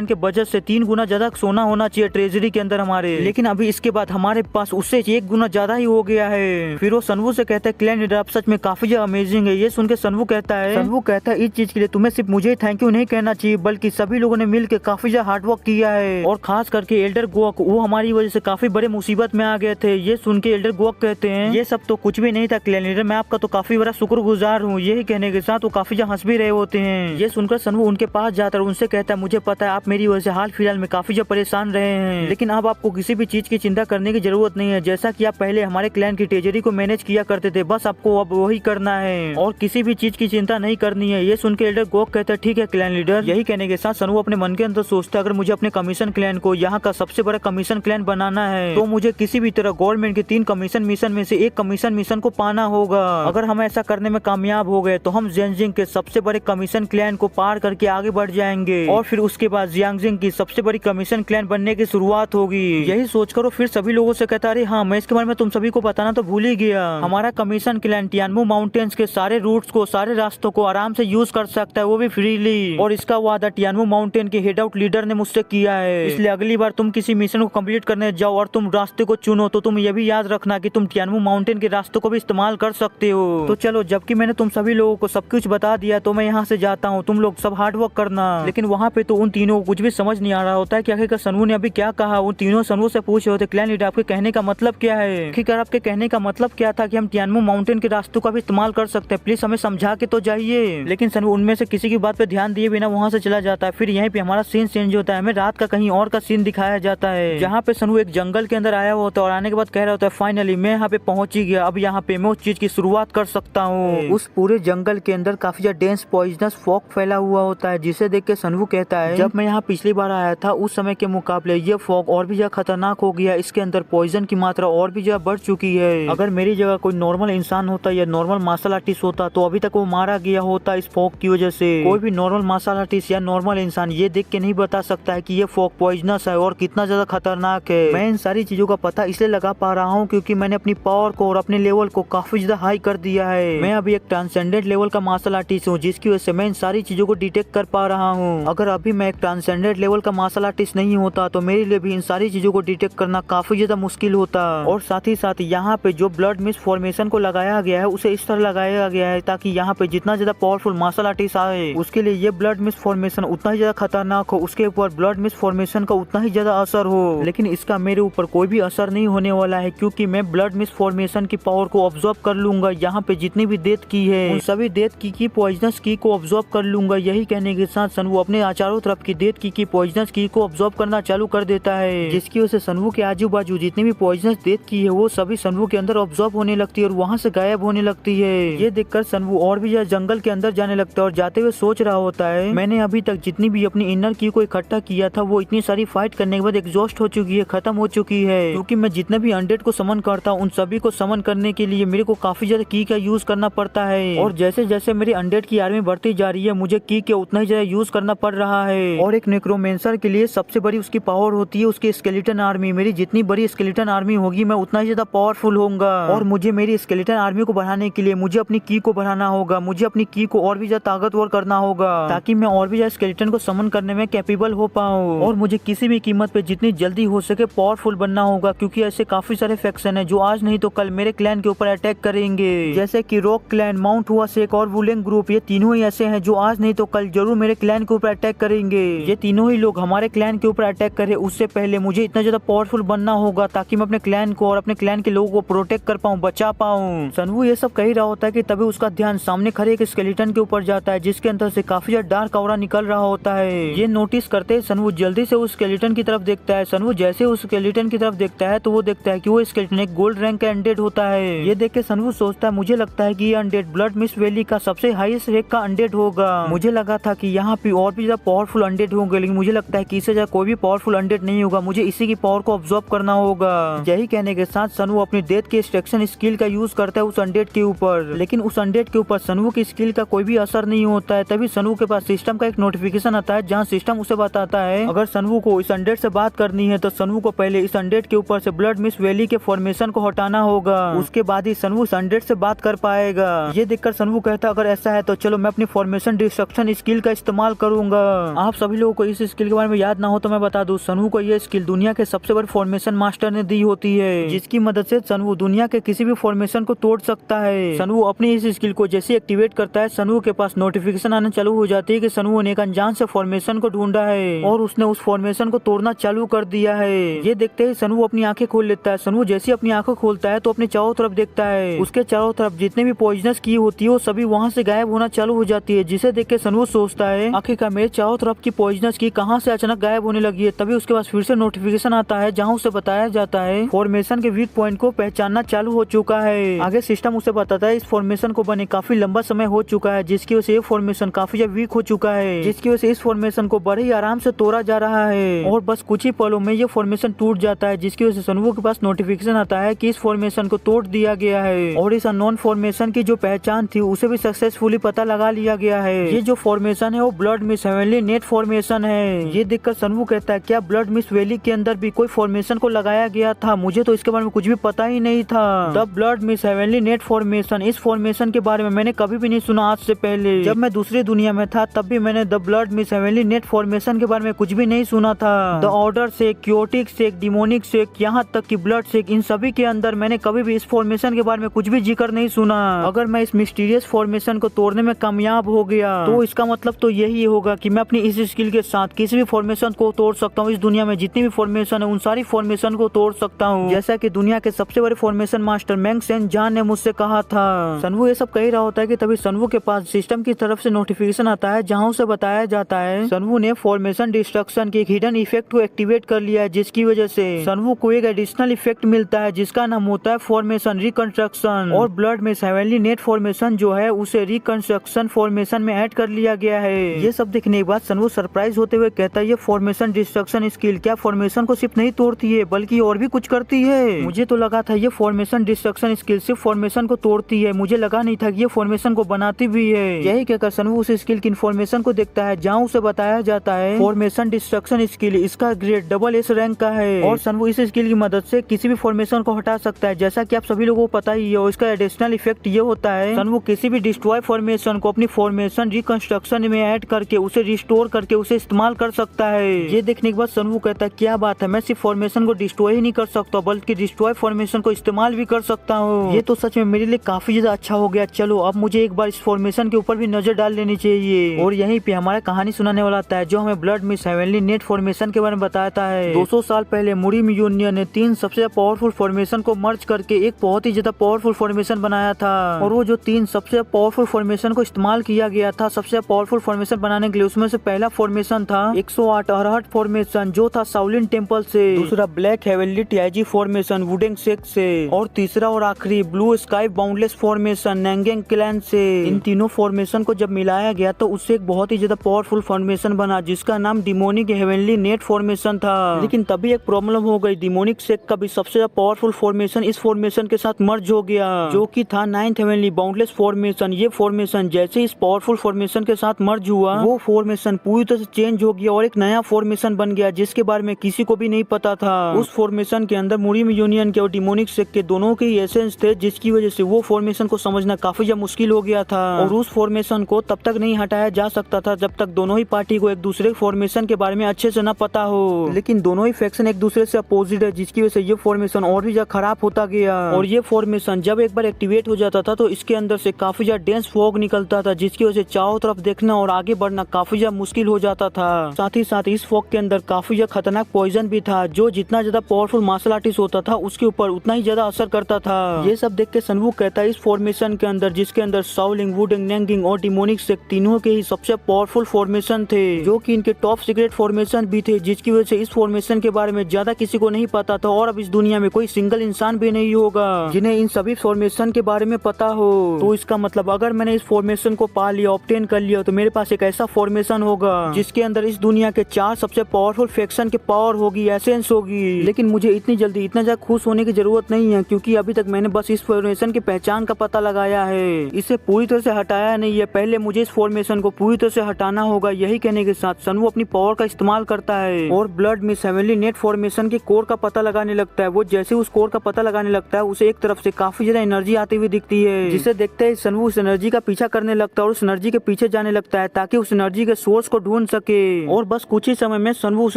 के बजट से 3 गुना ज्यादा सोना होना चाहिए ट्रेजरी के अंदर हमारे, लेकिन अभी इसके बाद हमारे पास उससे 1 गुना ज्यादा ही हो गया है। फिर वो सनवू से कहता है क्लैन लीडर आप सच में काफी अमेजिंग है। ये सुन के सनवू कहता है इस चीज के लिए तुम्हें सिर्फ मुझे थैंक यू नहीं कहना चाहिए बल्कि सभी लोगों ने मिलकर काफी ज्यादा हार्डवर्क किया है और खास करके एल्डर गोक वो हमारी वजह से काफी बड़े मुसीबत में आ गए थे। ये सुन के एल्डर गोक कहते हैं ये सब तो कुछ भी नहीं था क्लैन लीडर, मैं आपका तो काफी बड़ा शुक्रगुजार हूँ। यही कहने के साथ वो काफी ज्यादा हंस भी रहे होते हैं। ये सुनकर सनवू उनके पास जाता है और उनसे कहता है मुझे पता है आप मेरी वजह से हाल फिलहाल में काफी ज्यादा परेशान रहे हैं, लेकिन अब आपको किसी भी चीज की चिंता करने की जरूरत नहीं है। जैसा कि आप पहले हमारे क्लैन की ट्रेजरी को मैनेज किया करते थे बस आपको अब वही करना है और किसी भी चीज की चिंता नहीं करनी है। ये सुन के एल्डर गोक कहता है ठीक है क्लैन लीडर। यही कहने के साथ सनवू अपने मन के अंदर सोचता है अगर मुझे अपने कमीशन क्लैन को यहाँ का सबसे बड़ा कमीशन क्लैन बनाना है तो मुझे किसी भी तरह गवर्नमेंट के 3 कमीशन मिशन में से एक कमीशन मिशन को पाना होगा। अगर हम ऐसा करने में कामयाब हो गए तो हम जियांगजिंग के सबसे बड़े कमीशन क्लैन को पार करके आगे बढ़ जाएंगे और फिर उसके बाद जियांगजिंग की सबसे बड़ी कमीशन क्लैन बनने की शुरुआत होगी। यही सोचकर वो फिर सभी लोगों से कहता अरे हाँ मैं इसके बारे में तुम सभी को बताना तो भूल ही गया। हमारा कमीशन क्लैन टियानमू माउंटेन्स के सारे रूट्स को सारे रास्तों को आराम से यूज कर सकता है वो भी फ्रीली, और इसका वादा टियानमू माउंटेन के हेड आउट लीडर ने मुझसे किया है। इसलिए अगली बार तुम किसी मिशन को कंप्लीट करने जाओ और तुम रास्ते को चुनो तो तुम ये भी याद रखना कि तुम टियानमू माउंटेन के रास्तों को भी इस्तेमाल कर सकते हो। तो चलो जबकि मैंने तुम सभी लोगों को सब कुछ बता दिया तो मैं यहाँ से जाता हूँ, तुम लोग सब हार्ड वर्क करना। लेकिन वहाँ पे तो उन तीनों को कुछ भी समझ नहीं आ रहा होता है कि आखिरकार सनवू ने अभी क्या कहा। उन तीनों सनवू से पूछे होते क्लैन लीडर आपके कहने का मतलब क्या है? आखिरकार आपके कहने का मतलब क्या था कि हम टियानमू माउंटेन के रास्तों का भी इस्तेमाल कर सकते हैं, प्लीज हमें समझा के तो जाइए। लेकिन सनवू उनमें से किसी की बात पे ध्यान दिए बिना वहाँ से चला जाता है। फिर यहीं पे हमारा सीन चेंज होता है, हमें रात का कहीं और का सीन दिखाया जाता है जहाँ पे सनवू एक जंगल के अंदर आया हुआ होता है और आने के बाद कह रहा होता है फाइनली मैं यहाँ पे पहुंच ही गया, अब यहाँ पे मैं उस चीज की शुरुआत कर सकता हूँ। उस पूरे जंगल के अंदर काफी ज्यादा डेंस पॉइजनस फॉग फैला हुआ होता है जिसे देख के सनवू कहता है जब मैं यहाँ पिछली बार आया था उस समय के मुकाबले ये फॉग और भी ज्यादा खतरनाक हो गया, इसके अंदर पॉइजन की मात्रा और भी ज्यादा बढ़ चुकी है। अगर मेरी जगह कोई नॉर्मल इंसान होता या नॉर्मल मार्शल आर्टिस्ट होता तो अभी तक वो मारा गया होता इस फॉग की वजह से। कोई भी नॉर्मल मार्शल आर्टिस्ट या नॉर्मल इंसान ये देख के नहीं बता सकता है कि ये फॉग पॉइजनस है और कितना ज्यादा खतरनाक है। मैं इन सारी चीजों का पता इसलिए लगा पा रहा हूँ क्योंकि मैंने अपनी पावर को और अपने लेवल को काफी ज्यादा हाई कर दिया है। मैं अभी एक ट्रांसेंडेंट लेवल का मार्शल आर्टिस्ट हूँ जिसकी वजह से मैं इन सारी चीजों को डिटेक्ट कर पा रहा हूँ। अगर अभी मैं एक ट्रांसेंडेंट लेवल का मार्शल आर्टिस्ट नहीं होता तो मेरे लिए भी इन सारी चीजों को डिटेक्ट करना काफी ज्यादा मुश्किल होता। और साथ ही साथ यहाँ पे जो ब्लड मिस्ट फॉर्मेशन को लगाया गया है उसे इस तरह लगाया गया है ताकि यहाँ पे जितना ज्यादा पावरफुल मार्शल आर्टिस्ट आए उसके लिए ये ब्लड मिस्ट फॉर्मेशन उतना ही ज्यादा खतरनाक हो, उसके ऊपर ब्लड मिस्ट फॉर्मेशन का उतना ही ज्यादा असर हो। लेकिन इसका मेरे ऊपर कोई भी असर नहीं होने वाला है क्योंकि मैं ब्लड मिस्ट फॉर्मेशन की पावर को ऑब्जर्व कर लूंगा। यहाँ पे जितनी भी डेथ की है उन सभी डेथ की पॉइजनस की को ऑब्जर्व कर लूंगा। यही कहने के साथ सनवू अपने चारों तरफ की डेथ की पॉइजनस की को ऑब्जर्व करना चालू कर देता है जिसकी वजह से सनवू के आजू बाजू जितनी भी पॉइजनस डेथ की है वो सभी सनवू के अंदर ऑब्जर्व होने लगती है और वहाँ से गायब होने लगती है। ये देखकर सनवू और भी ज्यादा जंगल के अंदर जाने लगता है और जाते हुए सोच रहा होता है मैंने अभी तक जितनी भी अपनी इनर की को इकट्ठा किया था वो इतनी सारी फाइट करने के बाद एग्जॉस्ट हो चुकी है, खत्म हो चुकी है। क्योंकि मैं जितने भी अनडेड को समन करता हूँ उन सभी को समन करने के लिए मेरे को काफी ज्यादा की का यूज करना पड़ता है और जैसे जैसे मेरी अनडेड की आर्मी बढ़ती जा रही है मुझे की के उतना ही ज्यादा यूज करना पड़ रहा है। और एक नेक्रोमेंसर के लिए सबसे बड़ी उसकी पावर होती है उसकी स्केलेटन आर्मी। मेरी जितनी बड़ी स्केलेटन आर्मी होगी मैं उतना ही ज्यादा पावरफुल होऊंगा और मुझे मेरी स्केलेटन आर्मी को बढ़ाने के लिए मुझे अपनी की को बढ़ाना होगा, मुझे अपनी की को और भी ज्यादा ताकतवर करना होगा ताकि मैं और भी ज्यादा स्केलेटन को समन करने में कैपेबल हो पाऊँ और मुझे किसी भी कीमत पे जितनी जल्दी हो सके पावरफुल बनना होगा, क्योंकि ऐसे काफी सारे फैक्शन है जो आज नहीं तो कल मेरे क्लैन के ऊपर अटैक करेंगे, जैसे कि रॉक क्लैन, माउंट हुआ शेक और वुलेंग ग्रुप। ये तीनों ही ऐसे हैं जो आज नहीं तो कल जरूर मेरे क्लैन के ऊपर अटैक करेंगे। ये तीनों ही लोग हमारे क्लैन के ऊपर अटैक करे उससे पहले मुझे इतना ज्यादा पावरफुल बनना होगा ताकि मैं अपने क्लैन को और अपने क्लैन के लोगों को प्रोटेक्ट कर पाऊँ, बचा पाऊँ। सनवू ये सब कह ही रहा होता है कि तभी उसका ध्यान सामने खड़े एक स्केलेटन के ऊपर जाता है जिसके अंदर से काफी ज्यादा डार्क ऑरा निकल रहा होता है। ये नोटिस करते सनवू जल्दी से उस स्केलेटन की तरफ देखता है। सनवू जैसे उस स्केलेटन की तरफ देखता है तो वो देखता है कि वो स्केलेटन एक गोल्ड रैंक का अनडेड होता है। ये देख के सनवू सोचता है मुझे लगता है कि ये अनडेड ब्लड मिस्ट वैली का सबसे हाईएस्ट रैंक का अनडेड होगा। मुझे लगा था कि यहाँ पे और भी ज्यादा पावरफुल अनडेड होंगे, लेकिन मुझे लगता है कि इससे ज्यादा कोई भी पावरफुल अनडेड नहीं होगा। मुझे इसी की पावर को ऑब्जर्व करना होगा। यही कहने के साथ सनवू अपनी डेथ के एक्सट्रैक्शन स्किल का यूज करता है उस अनडेड के ऊपर, लेकिन उस अनडेड के ऊपर सनवू की स्किल का कोई भी असर नहीं होता है। तभी सनवू के पास सिस्टम का एक नोटिफिकेशन आता है जहाँ सिस्टम उसे बताता है अगर सनवू को इस अनडेड से बात करनी है तो सनवू को पहले इस अनडेड के ऊपर से ब्लड मिस्ट वैली के फॉर्मेशन को हटाना होगा, उसके बाद ही सनवू इस अनडेड से बात कर पाएगा। ये देखकर सनवू कहता अगर ऐसा है तो चलो मैं अपनी फॉर्मेशन डिस्ट्रक्शन स्किल का इस्तेमाल करूंगा। आप सभी लोगों को इस स्किल के बारे में याद ना हो तो मैं बता दूं, सनवू को ये स्किल दुनिया के सबसे बड़े फॉर्मेशन मास्टर ने दी होती है, जिसकी मदद से सनवू दुनिया के किसी भी फॉर्मेशन को तोड़ सकता है। सनवू अपनी इस स्किल को जैसे एक्टिवेट करता है सनवू के पास नोटिफिकेशन आना चालू हो जाती है कि सनवू ने एक अनजान से फॉर्मेशन को ढूंढा है और उसने उस फॉर्मेशन को तोड़ना चालू कर दिया है। ये देखते ही सनवू अपनी आंखें खोल लेता है। सनवू जैसे अपनी आंखें खोलता है तो अपने चारों तरफ देखता है, उसके चारों तरफ जितने भी पॉइजनस की होती है वो सभी वहाँ से गायब होना चालू हो जाती है, जिसे देख के सनवू सोचता है आखिरकार मेरे चारों तरफ की पॉइजनस की कहाँ से अचानक गायब होने लगी है। तभी उसके पास फिर से नोटिफिकेशन आता है जहाँ उसे बताया जाता है फॉर्मेशन के वीक पॉइंट को पहचानना चालू हो चुका है। आगे सिस्टम उसे बताता है इस फॉर्मेशन को बने काफी लंबा समय हो चुका है, जिसकी वजह से ये फॉर्मेशन काफी ज्यादा वीक हो चुका है, जिसकी वजह से इस फॉर्मेशन को बड़े ही आराम से तोड़ा जा रहा है और बस कुछ ही पलों में ये फॉर्मेशन टूट जाता है, जिसकी वजह से सनवू के पास नोटिफिकेशन आता है कि इस फॉर्मेशन को तोड़ दिया गया है और इस अननोन फॉर्मेशन की जो पहचान थी उसे भी सक्सेसफुली पता लगा लिया गया है। ये जो फॉर्मेशन है वो blood mist heavenly net formation है। ये देखकर सनवू कहता है क्या ब्लड मिस्ट वैली के अंदर भी कोई फॉर्मेशन को लगाया गया था? मुझे तो इसके बारे में कुछ भी पता ही नहीं था। The blood mist heavenly net formation, इस फॉर्मेशन के बारे में मैंने कभी भी नहीं सुना आज से पहले। जब मैं दूसरी दुनिया में था तब भी मैंने the blood mist heavenly net formation के बारे में कुछ भी नहीं सुना था। द ऑर्डर से क्योटिक से डिमोनिक से यहाँ तक कि ब्लड से इन सभी के अंदर मैंने कभी भी इस फॉर्मेशन के बारे में कुछ भी जिक्र नहीं सुना। अगर मैं इस मिस्टीरियस फॉर्मेशन को तोड़ने में कामयाब हो गया तो इसका मतलब तो यही होगा कि मैं अपनी इस स्किल के साथ किसी भी फॉर्मेशन को तोड़ सकता हूँ। इस दुनिया में जितनी भी फॉर्मेशन है उन सारी फॉर्मेशन को तोड़ सकता हूँ, जैसा कि दुनिया के सबसे बड़े फॉर्मेशन मास्टर मैंग सेन जान ने मुझसे कहा था। सनवू ये सब कह रहा होता है कि तभी सनवू के पास सिस्टम की तरफ से नोटिफिकेशन आता है जहाँ उसे बताया जाता है सनवू ने फॉर्मेशन डिस्ट्रक्शन के एक हिडन इफेक्ट को एक्टिवेट कर लिया है, जिसकी वजह से सनवू को एक एडिशनल इफेक्ट मिलता है जिसका नाम होता है फॉर्मेशन रिकंस्ट्रक्शन। और ब्लड में हेवनली नेट फॉर्मेशन जो है उसे रिकंस्ट्रक्शन फॉर्मेशन में ऐड कर लिया गया है। ये सब देखने के बाद सनवू सरप्राइज होते हुए कहता है ये फॉर्मेशन डिस्ट्रक्शन स्किल क्या फॉर्मेशन को सिर्फ नहीं तोड़ती है बल्कि और भी कुछ करती है? मुझे तो लगा था ये फॉर्मेशन डिस्ट्रक्शन स्किल सिर्फ फॉर्मेशन को तोड़ती है, मुझे लगा नहीं था कि ये फॉर्मेशन को बनाती भी है। यही कहकर सनवू उस स्किल की इन्फॉर्मेशन को देखता है जहाँ उसे बताया जाता है फॉर्मेशन डिस्ट्रक्शन स्किल इसका ग्रेड डबल एस रैंक का है और सनवू इस स्किल की मदद से किसी भी फॉर्मेशन को हटा सकता है। जैसा कि आप सभी लोगों को पता ही है और इसका एडिशनल इफेक्ट ये होता है सनवू किसी भी डिस्ट्रॉय फॉर्मेशन को अपनी फॉर्मेशन रिकंस्ट्रक्शन में ऐड करके उसे रिस्टोर करके उसे इस्तेमाल कर सकता है। ये देखने के बाद सनवू कहता है क्या बात है, मैं सिर्फ फॉर्मेशन को डिस्ट्रॉय ही नहीं कर सकता बल्कि डिस्ट्रॉय फॉर्मेशन को इस्तेमाल भी कर सकता हूँ। ये तो सच में मेरे लिए काफी ज्यादा अच्छा हो गया। चलो अब मुझे एक बार इस फॉर्मेशन के ऊपर भी नजर डाल लेनी चाहिए। और यहीं पे हमारा कहानी सुनाने वाला आता है जो हमें blood mist heavenly net formation के बारे में बताता है। 200 साल पहले मुरीम यूनियन ने 3 सबसे पावरफुल फॉर्मेशन को मर्ज करके एक बहुत ही ज्यादा पावरफुल फॉर्मेशन बनाया था और वो जो 3 सबसे पावरफुल फॉर्मेशन को इस्तेमाल किया गया था सबसे पावरफुल फॉर्मेशन बनाने के लिए, उसमें से पहला फॉर्मेशन था 108 अरहट फॉर्मेशन जो था शाओलिन टेम्पल से, दूसरा ब्लैक हेवनली टीआईजी फॉर्मेशन वुडेंग शेक से और तीसरा और आखिरी ब्लू स्काई बाउंडलेस फॉर्मेशन नैंगेंग क्लैन से। इन तीनों फॉर्मेशन को जब मिलाया गया तो उससे एक बहुत ही ज्यादा पावरफुल फॉर्मेशन बना जिसका नाम डिमोनिक हेवनली नेट फॉर्मेशन था। लेकिन तभी एक प्रॉब्लम हो गई, डिमोनिक शेक का भी सबसे ज्यादा पावरफुल फॉर्मेशन इस फॉर्मेशन के साथ मर्ज हो गया जो कि था 9th हेवनली बाउंडलेस फॉर्मेशन। ये फॉर्मेशन जैसे इस पावरफुल फॉर्मेशन के साथ मर्ज हुआ वो फॉर्मेशन पूरी तरह से चेंज हो गया और एक नया फॉर्मेशन बन गया जिसके बारे में किसी को भी नहीं पता था। उस फॉर्मेशन के अंदर मुरीम यूनियन के और डिमोनिक शेक के दोनों के एसेंस थे जिसकी वजह से वो फॉर्मेशन को समझना काफी ज्यादा मुश्किल हो गया था और उस फॉर्मेशन को तब तक नहीं हटाया जा सकता था जब तक दोनों ही पार्टी को एक दूसरे फॉर्मेशन के बारे में अच्छे से न पता हो। लेकिन दोनों ही फैक्शन एक एक दूसरे से अपोजिट है, जिसकी वजह से ये फॉर्मेशन और भी ज्यादा खराब होता गया। और ये फॉर्मेशन जब एक बार एक्टिवेट हो जाता था तो इसके अंदर से काफी ज्यादा डेंस फॉग निकलता था, जिसकी वजह से चारों तरफ देखना और आगे बढ़ना काफी ज्यादा मुश्किल हो जाता था। साथ ही साथ इस फॉग के अंदर काफी ज्यादा खतरनाक पॉइजन भी था, जो जितना ज्यादा पावरफुल मार्शल आर्टिस्ट होता था उसके ऊपर उतना ही ज्यादा असर करता था। ये सब देख के सनवू कहता है इस फॉर्मेशन के अंदर, जिसके अंदर शाओलिंग, वुडिंग, नेंगिंग और डिमोनिक सेक्ट तीनों के ही सबसे पावरफुल फॉर्मेशन थे, जो कि इनके टॉप सीक्रेट फॉर्मेशन भी थे, जिसकी वजह से इस फॉर्मेशन के बारे में ज्यादा किसी को नहीं पता था। और अब इस दुनिया में कोई सिंगल इंसान भी नहीं होगा जिन्हें इन सभी फॉर्मेशन के बारे में पता हो। तो इसका मतलब अगर मैंने इस फॉर्मेशन को पा लिया, ऑब्टेन कर लिया, तो मेरे पास एक ऐसा फॉर्मेशन होगा जिसके अंदर इस दुनिया के 4 सबसे पावरफुल फैक्शन के पावर होगी, एसेंस होगी। लेकिन मुझे इतनी जल्दी इतना ज्यादा खुश होने की जरूरत नहीं है, क्योंकि अभी तक मैंने बस इस फॉर्मेशन की पहचान का पता लगाया है, इसे पूरी तरह से हटाया नहीं है। पहले मुझे इस फॉर्मेशन को पूरी तरह से हटाना होगा। यही कहने के साथ सनवू अपनी पावर का इस्तेमाल करता है और ब्लड में हेवनली नेट फॉर्मेशन के कोर का पता लगाने लगता है। वो जैसे उस कोर का पता लगाने लगता है, उसे एक तरफ से काफी ज्यादा एनर्जी आती हुई दिखती है, जिसे देखते ही सनवू उस एनर्जी का पीछा करने लगता है और उस एनर्जी के पीछे जाने लगता है ताकि उस एनर्जी के सोर्स को ढूंढ सके। और बस कुछ ही समय में सनवू उस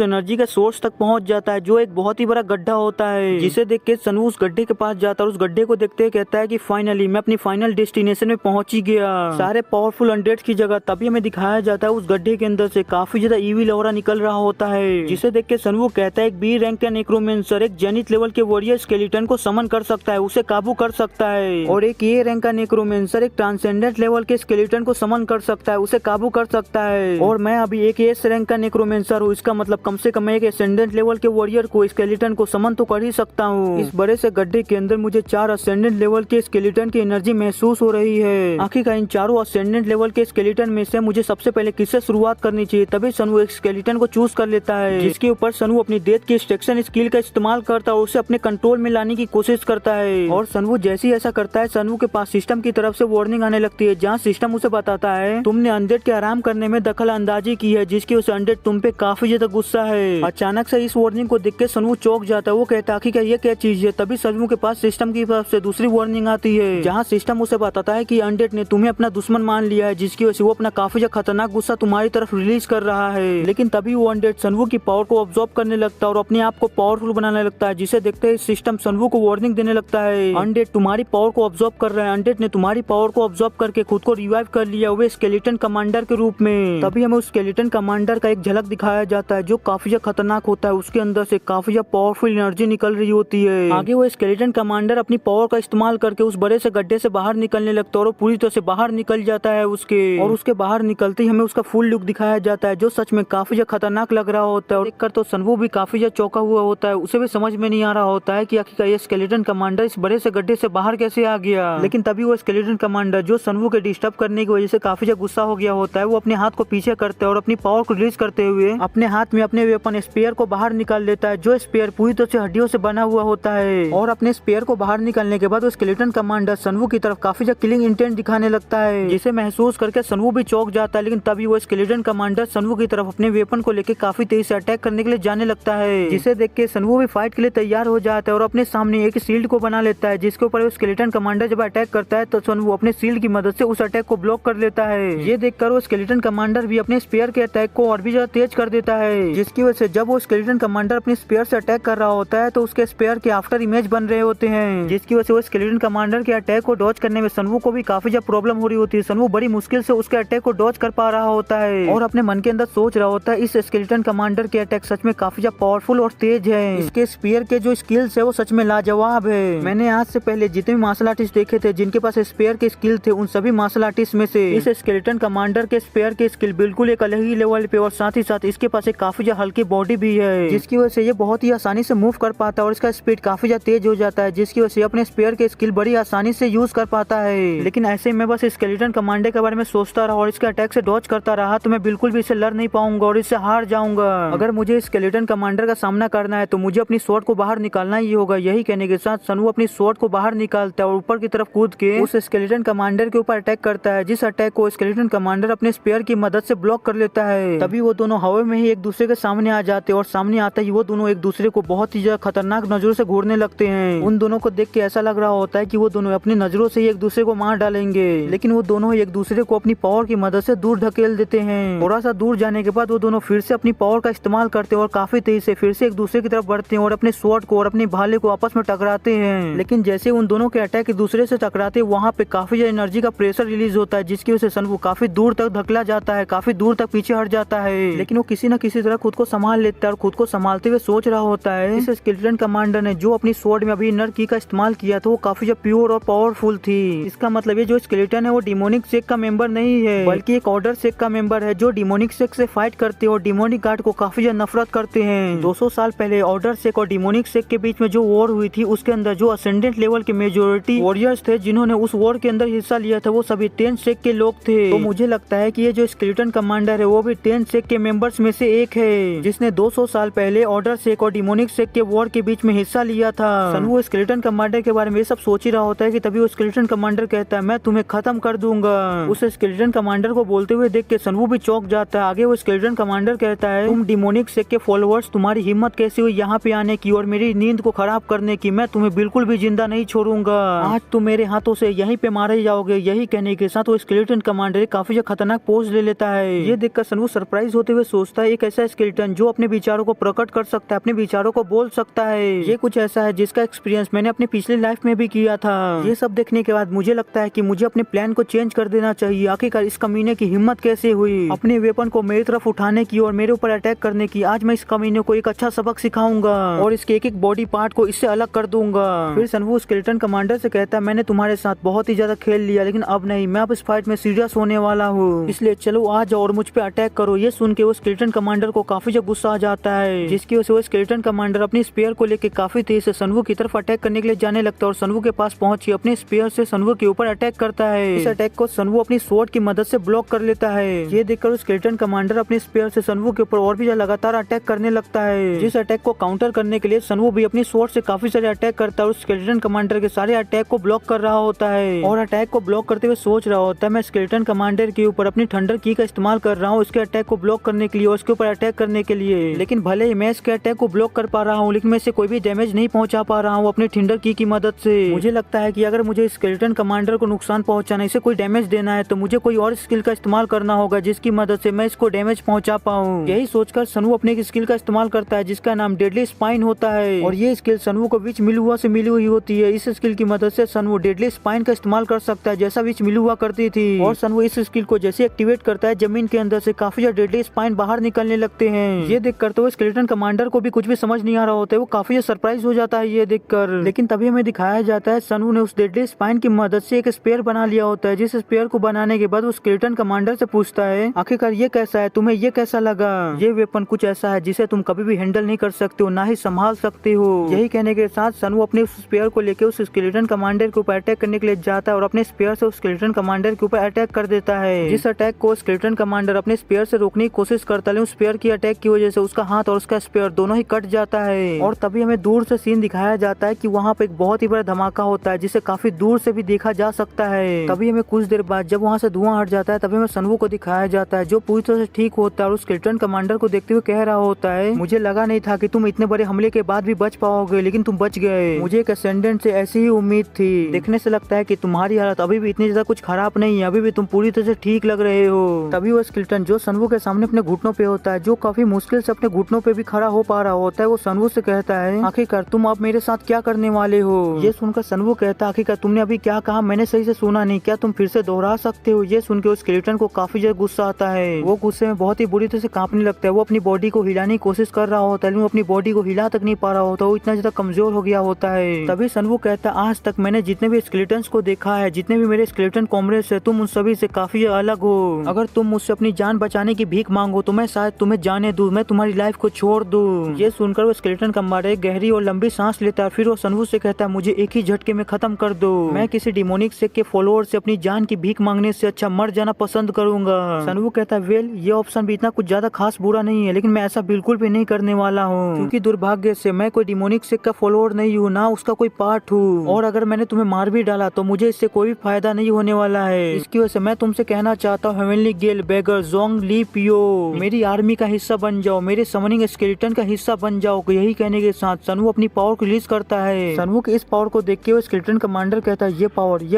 एनर्जी के सोर्स तक पहुंच जाता है, जो एक बहुत ही बड़ा गड्ढा होता है, जिसे देख के सनवू उस गड्ढे के पास जाता है और उस गड्ढे को देखते कहता है कि फाइनली मैं अपनी फाइनल डेस्टिनेशन में पहुंच ही गया। सारे पावरफुल अनडेड्स की जगह तभी हमें दिखाया जाता है उस गड्ढे के अंदर से काफी ज्यादा ईविल ऑरा निकल रहा होता है, जिसे देख के सनवू कहता है एक बी रैंक का नेक्रोमेंसर एक जेनिथ लेवल के वॉरियर स्केलेटन को समन कर सकता है, उसे काबू कर सकता है। और एक ए रैंक का नेक्रोमेंसर एक ट्रांसेंडेंट लेवल के स्केलेटन को समन कर सकता है, उसे काबू कर सकता है। और मैं अभी एक एस रैंक का नेक्रोमेंसर हूँ, इसका मतलब कम से कम एक असेंडेंट लेवल के वॉरियर को स्केलेटन को समन तो कर ही सकता हूँ। इस बड़े से गड्ढे के अंदर मुझे 4 असेंडेंट लेवल के स्केलेटन की एनर्जी महसूस हो रही है। आखिरकार इन चारों असेंडेंट लेवल के स्केलेटन में से मुझे सबसे पहले किससे शुरुआत करनी चाहिए, तभी सनवू एक स्केलेटन को चूज कर लेता है, जिसके ऊपर सनवू अपनी डेथ की एक्सट्रैक्शन स्किल का इस्तेमाल करता है और उसे अपने कंट्रोल में लाने की कोशिश करता है। और सनवू जैसे ही ऐसा करता है, सनवू के पास सिस्टम की तरफ से वार्निंग आने लगती है, जहाँ सिस्टम उसे बताता है तुमने अनडेड के आराम करने में दखल अंदाजी की है, जिसकी वजह से अनडेड तुम पे काफी ज्यादा गुस्सा है। अचानक से इस वार्निंग को देख के सनवू चौंक जाता है। वो कहता है कि क्या ये क्या चीज है। तभी सनवू के पास सिस्टम की तरफ से दूसरी वार्निंग आती है, जहाँ सिस्टम उसे बताता है कि अनडेड ने तुम्हें अपना दुश्मन मान लिया है, जिसकी वजह से वो अपना काफी ज्यादा खतरनाक गुस्सा तुम्हारी तरफ रिलीज कर रहा है। लेकिन तभी वो अनडेड सनवू की पावर को ऑब्जर्व करने लगता है और अपने आप को पावरफुल बनाने लगता है, जिसे देखते ही सिस्टम सनवू को वार्निंग देने लगता है अनडेड तुम्हारी पावर को ऑब्जर्व कर रहा है। अनडेड ने तुम्हारी पावर को ऑब्जर्व करके खुद को रिवाइव कर लिया, वे स्केलेटन कमांडर के रूप में। तभी हमें उस स्केलेटन कमांडर का एक झलक दिखाया जाता है, जो काफी ज्यादा खतरनाक होता है। उसके अंदर से काफी ज्यादा पावरफुल एनर्जी निकल रही होती है। आगे वो स्केलेटन कमांडर अपनी पावर का इस्तेमाल करके उस बड़े से गड्ढे से बाहर निकलने लगता है और पूरी तरह से बाहर निकल जाता है उसके। और उसके बाहर निकलते ही हमें उसका फुल लुक दिखाया जाता है, जो सच में काफी ज्यादा खतरनाक लग रहा होता है। और देखकर तो सनवू भी काफी ज्यादा चौंका हुआ होता है, उसे भी समझ में नहीं आ रहा होता है कि आखिरकार ये स्केलेटन कमांडर इस बड़े से गड्ढे से बाहर कैसे आ गया। लेकिन तभी वो स्केलेटन कमांडर, जो सनवू के डिस्टर्ब करने की वजह से काफी ज्यादा गुस्सा हो गया होता है, वो अपने हाथ को पीछे करते और अपनी पावर को रिलीज करते हुए अपने हाथ में अपने वेपन स्पेयर को बाहर निकाल लेता है, जो स्पेयर पूरी तरह से हड्डियों से बना हुआ होता है। और अपने स्पेयर को बाहर निकालने के बाद वो स्केलेटन कमांडर सनवू की तरफ काफी ज्यादा किलिंग इंटेंट दिखाने लगता है, जिसे महसूस करके सनवू भी चौंक जाता है। लेकिन तभी वो स्केलेटन कमांडर सनवू की तरफ अपने वेपन को लेकर काफी तेजी से अटैक करने के लिए जाने लगता है, जिसे देख के सनवू भी फाइट के लिए तैयार हो जाता है और अपने सामने एक शील्ड को बना लेता है, जिसके ऊपर स्केलेटन कमांडर जब अटैक करता है तो सनवू अपने शील्ड की मदद से उस अटैक को ब्लॉक कर लेता है। ये देखकर वो स्केलेटन कमांडर भी अपने स्पेयर के अटैक को और भी ज्यादा तेज कर देता है, जिसकी वजह से जब वो स्केलेटन कमांडर अपने स्पेयर से अटैक कर रहा होता है तो उसके स्पेयर के आफ्टर इमेज बन रहे होते हैं, जिसकी वजह से वो स्केलेटन कमांडर के अटैक को डॉज करने में सनवू को भी काफी ज्यादा प्रॉब्लम हो रही होती है। सनवू बड़ी मुश्किल से उसके अटैक को डॉज कर पा रहा होता है और अपने मन के अंदर सोच रहा होता है इस स्केलेटन कमांडर के अटैक सच में काफी ज्यादा पावरफुल और तेज है। इसके स्पेयर के जो स्किल्स है वो सच में लाजवाब है। मैंने आज से पहले जितने भी मार्शल आर्टिस्ट देखे थे जिनके पास स्पेयर के स्किल थे, उन सभी मार्शल आर्टिस्ट में से इस स्केलेटन कमांडर के स्पेयर के स्किल बिल्कुल एक अलग ही लेवल पे और साथ ही साथ इसके पास एक काफी ज्यादा हल्की बॉडी भी है, जिसकी वजह से ये बहुत ही आसानी से मूव कर पाता है और इसका स्पीड काफी ज्यादा तेज हो जाता है, जिसकी वजह से अपने स्पेयर के स्किल बड़ी आसानी से यूज कर पाता है। लेकिन ऐसे में बस स्केलेटन कमांडर के बारे में सोचता रहा और इसके अटैक से डॉज करता रहा तो मैं बिल्कुल भी इसे लड़ नहीं पाऊंगा और इससे हार जाऊंगा। अगर मुझे स्केलेटन कमांडर का सामना करना है तो मुझे अपनी स्वॉर्ड को बाहर निकालना ही होगा। यही कहने के साथ सनवू अपनी स्वॉर्ड को बाहर निकालता है और ऊपर की तरफ कूद के उस स्केलेटन कमांडर के ऊपर अटैक करता है, जिस अटैक को स्केलेटन कमांडर अपने स्पेयर की मदद से ब्लॉक कर लेता है। तभी वो दोनों हवा में ही एक दूसरे के सामने आ जाते हैं और सामने आते ही वो दोनों एक दूसरे को बहुत ही ज्यादा खतरनाक नजरों से घूरने लगते हैं। उन दोनों को देख के ऐसा लग रहा होता है कि वो दोनों अपनी नजरों से ही एक दूसरे को मार डालेंगे, लेकिन वो दोनों एक दूसरे को अपनी पावर की मदद से दूर धकेल देते हैं। थोड़ा सा दूर जाने के बाद वो दोनों फिर से अपनी पावर का इस्तेमाल करते हैं और काफी तेजी से फिर फिर से एक दूसरे की तरफ बढ़ते हैं और अपने स्वॉर्ड को और अपने भाले को आपस में टकराते हैं। लेकिन जैसे उन दोनों के अटैक एक दूसरे से टकराते हैं, वहाँ पे काफी ज्यादा एनर्जी का प्रेशर रिलीज होता है, जिसकी वजह से सनवू काफी दूर तक धकला जाता है, काफी दूर तक पीछे हट जाता है। लेकिन वो किसी न किसी तरह खुद को संभाल लेता है और खुद को संभालते हुए सोच रहा होता है इस स्केलेटन कमांडर ने जो अपनी स्वॉर्ड में अभी इनर की का इस्तेमाल किया था वो काफी ज्यादा प्योर और पावरफुल थी। इसका मतलब ये जो स्केलेटन है वो डिमोनिक सेक्ट का मेंबर नहीं है, बल्कि एक ऑर्डर सेक्ट का मेंबर है जो डिमोनिक सेक्ट से फाइट करते हैं और डिमोनिक गार्ड को काफी ज्यादा नफरत करते हैं। 200 साल पहले ऑर्डर सेक्ट और डिमोनिक सेक्ट के बीच में जो वॉर हुई थी, उसके अंदर जो असेंडेंट लेवल के मेजोरिटी वॉरियर्स थे जिन्होंने उस वॉर के अंदर हिस्सा लिया था, वो सभी 10 सेक्ट के लोग थे। तो मुझे लगता है कि ये जो स्केलेटन कमांडर है वो भी 10 सेक्ट के मेंबर्स में से एक है, जिसने 200 साल पहले ऑर्डर सेक्ट और डिमोनिक सेक्ट के वॉर के बीच में हिस्सा लिया था। सनवू स्केलेटन कमांडर के बारे में ये सब सोच ही रहा होता है कि तभी वो स्केलेटन कमांडर कहता है मैं तुम्हें खत्म कर दूंगा। उस स्केलेटन कमांडर को बोलते हुए देख के सनवू भी चौंक जाता है। आगे वो स्केलेटन कमांडर कहता है तुम डिमोनिक सेक्ट के फॉलोअर्स, तुम्हारी हिम्मत कैसे हुई यहाँ पे आने की और मेरी नींद को खराब करने की? मैं तुम्हें बिल्कुल भी जिंदा नहीं छोड़ूंगा, आज तुम मेरे हाथों से यहीं पे मारे जाओगे। यही कहने के साथ वो स्केलेटन कमांडर काफी खतरनाक पोज ले लेता है। ये देखकर सनवू सरप्राइज होते हुए सोचता है एक ऐसा स्केलेटन जो अपने विचारों को प्रकट कर सकता है, अपने विचारों को बोल सकता है, ये कुछ ऐसा है जिसका एक्सपीरियंस मैंने अपनी पिछली लाइफ में भी किया था। ये सब देखने के बाद मुझे लगता है कि मुझे अपने प्लान को चेंज कर देना चाहिए। आखिरकार इस कमीने की हिम्मत कैसे हुई अपने वेपन को मेरी तरफ उठाने की और मेरे ऊपर अटैक करने की? आज मैं इस कमीने को एक अच्छा सबक सिखाऊंगा और इसके एक एक बॉडी पार्ट को इससे अलग कर दूंगा। फिर सनवू स्केलेटन कमांडर से कहता है मैंने तुम्हारे साथ बहुत ही ज्यादा खेल लिया, लेकिन अब नहीं, मैं अब इस फाइट में सीरियस होने वाला हूँ, इसलिए चलो आ जाओ और मुझ पे अटैक करो। ये सुन के वो स्केलेटन कमांडर को काफी ज्यादा गुस्सा आ जाता है, जिसकी वजह से वो स्केलेटन कमांडर अपनी स्पेयर को लेकर काफी तेज से सनवू की तरफ अटैक करने के लिए जाने लगता है और सनवू के पास पहुंच के अपने स्पेयर से सनवू के ऊपर अटैक करता है। इस अटैक को सनवू अपनी स्वॉर्ड की मदद से ब्लॉक कर लेता है। ये देखकर स्केलेटन कमांडर अपने स्पेयर से सनवू के ऊपर और भी लगातार अटैक करने लगता है। जिस अटैक को काउंटर करने के लिए सनवू भी अपनी स्वॉर्ड से काफी सारे अटैक करता है और स्केलेटन कमांडर के सारे अटैक को ब्लॉक कर रहा होता है और अटैक को ब्लॉक करते हुए सोच रहा होता है मैं स्केलेटन कमांडर के ऊपर अपनी थंडर की का इस्तेमाल कर रहा हूँ उसके अटैक को ब्लॉक करने के लिए और उसके ऊपर अटैक करने के लिए। लेकिन भले ही मैं इसके अटैक को ब्लॉक कर पा रहा हूँ, लेकिन मैं इसे कोई भी डैमेज नहीं पहुंचा पा रहा हूँ अपनी थंडर की मदद से। मुझे लगता है कि अगर मुझे स्केलेटन कमांडर को नुकसान पहुंचाना, इसे कोई डैमेज देना है, तो मुझे कोई और स्किल का इस्तेमाल करना होगा जिसकी मदद से मैं इसको डैमेज पहुंचा पाऊँ। यही सोचकर सनवू अपने एक स्किल का इस्तेमाल करता है जिसका नाम डेडली स्पाइन होता है और ये स्किल सनवू को विच मिलुआ से मिली हुई होती है। इस स्किल की मदद से सनवू डेडली स्पाइन का इस्तेमाल कर सकता है जैसा विच मिलुआ करती थी और सनवू इस स्किल को जैसे एक्टिवेट करता है जमीन के अंदर से काफी ज्यादा डेडली स्पाइन बाहर निकलने लगते हैं। ये देखकर तो स्केलेटन कमांडर को भी कुछ भी समझ नहीं आ रहा होता है, वो काफी सरप्राइज हो जाता है ये देखकर। लेकिन तभी हमें दिखाया जाता है सनवू ने उस डेडली स्पाइन की मदद से एक स्पेयर बना लिया होता है, जिस स्पेयर को बनाने के बाद वो स्केलेटन कमांडर से पूछता है आखिरकार ये कैसा है, तुम्हें ये कैसा लगा? ये वेपन कुछ ऐसा है जिसे तुम कभी भी हैंडल नहीं कर सकते हो, ना ही संभाल सकते हो। यही कहने के साथ सनवू अपने उस स्पेयर को लेकर उस स्केलेटन कमांडर के ऊपर अटैक करने के लिए जाता है और अपने स्पेयर से उस स्केलेटन कमांडर के ऊपर अटैक कर देता है। जिस अटैक को स्केलेटन कमांडर अपने स्पेयर से रोकने की कोशिश करता है, उस स्पेयर की अटैक की वजह से उसका हाथ और उसका स्पेयर दोनों ही कट जाता है और तभी हमें दूर से सीन दिखाया जाता है कि वहाँ पे एक बहुत ही बड़ा धमाका होता है जिसे काफी दूर से भी देखा जा सकता है। तभी हमें कुछ देर बाद जब वहाँ से धुआं हट जाता है तभी हमें सनवू को दिखाया जाता है जो पूरी तरह से ठीक होता है और उस स्केलेटन कमांडर को देखते हुए कह रहा होता है मुझे लगा नहीं था कि तुम इतने बड़े हमले के बाद भी बच पाओगे, लेकिन तुम बच गए। मुझे एक असेंडेंट से ऐसी ही उम्मीद थी। देखने से लगता है कि तुम्हारी हालत अभी भी इतनी ज्यादा कुछ खराब नहीं है, अभी भी तुम पूरी तरह से ठीक लग रहे हो। तभी वो स्केलेटन जो सनवू के सामने अपने घुटनों पे होता है, जो काफी मुश्किल से अपने घुटनों पे भी खड़ा हो पा रहा होता है, वो सनवू से कहता है आखिरकार तुम अब मेरे साथ क्या करने वाले हो? ये सुनकर सनवू कहता है आखिरकार तुमने अभी क्या कहा, मैंने सही से सुना नहीं, क्या तुम फिर से दोहरा सकते हो? ये सुन के उस स्केलेटन को काफी ज्यादा गुस्सा आता है, वो गुस्से में बहुत ही बुरी तरह से कांपने लगता है। वो अपनी बॉडी को हिलाने की कोशिश कर रहा होता है लेकिन वो अपनी बॉडी को हिला तक नहीं पा रहा होता, वो इतना ज्यादा कमजोर हो गया होता है। तभी सनवू कहता है आज तक मैंने जितने भी स्केलेटन्स को देखा है, जितने भी मेरे स्केलेटन कॉमरेड्स है, तुम उन सभी से काफी अलग हो। अगर तुम मुझसे अपनी जान बचाने की भीख मांगो तो मैं शायद तुम्हें जाने दूं, मैं तुम्हारी लाइफ को छोड़ दूं। ये सुनकर वो स्केलेटन कमांडर गहरी और लंबी सांस लेता है, फिर वो सनवू से कहता है मुझे एक ही झटके में खत्म कर दो, मैं किसी डिमोनिक सेक्ट के फॉलोअर से अपनी जान की भीख मांगने से अच्छा मर जाना पसंद करूंगा। सनवू कहता है वेल ये ऑप्शन भी इतना कुछ ज्यादा खास बुरा नहीं है, लेकिन मैं ऐसा बिल्कुल भी नहीं करने वाला हूँ क्योंकि दुर्भाग्य से मैं कोई डिमोनिक सेक्ट का फॉलोअर नहीं हूँ, ना उसका कोई पार्ट हूँ, और अगर मैंने तुम्हें मार भी डाला तो मुझे इससे कोई भी फायदा नहीं होने वाला है। इसकी वजह से मैं तुमसे कहना चाहता हूँ हेवनली गेल बेगर जोंग ली पियो, मेरी आर्मी का हिस्सा बन जाओ, मेरे समनिंग स्केलेटन का हिस्सा बन जाओ। यही कहने के साथ सनवू अपनी पावर को रिलीज करता है। सनवू के इस पावर को देख के वो स्केलेटन कमांडर कहता है ये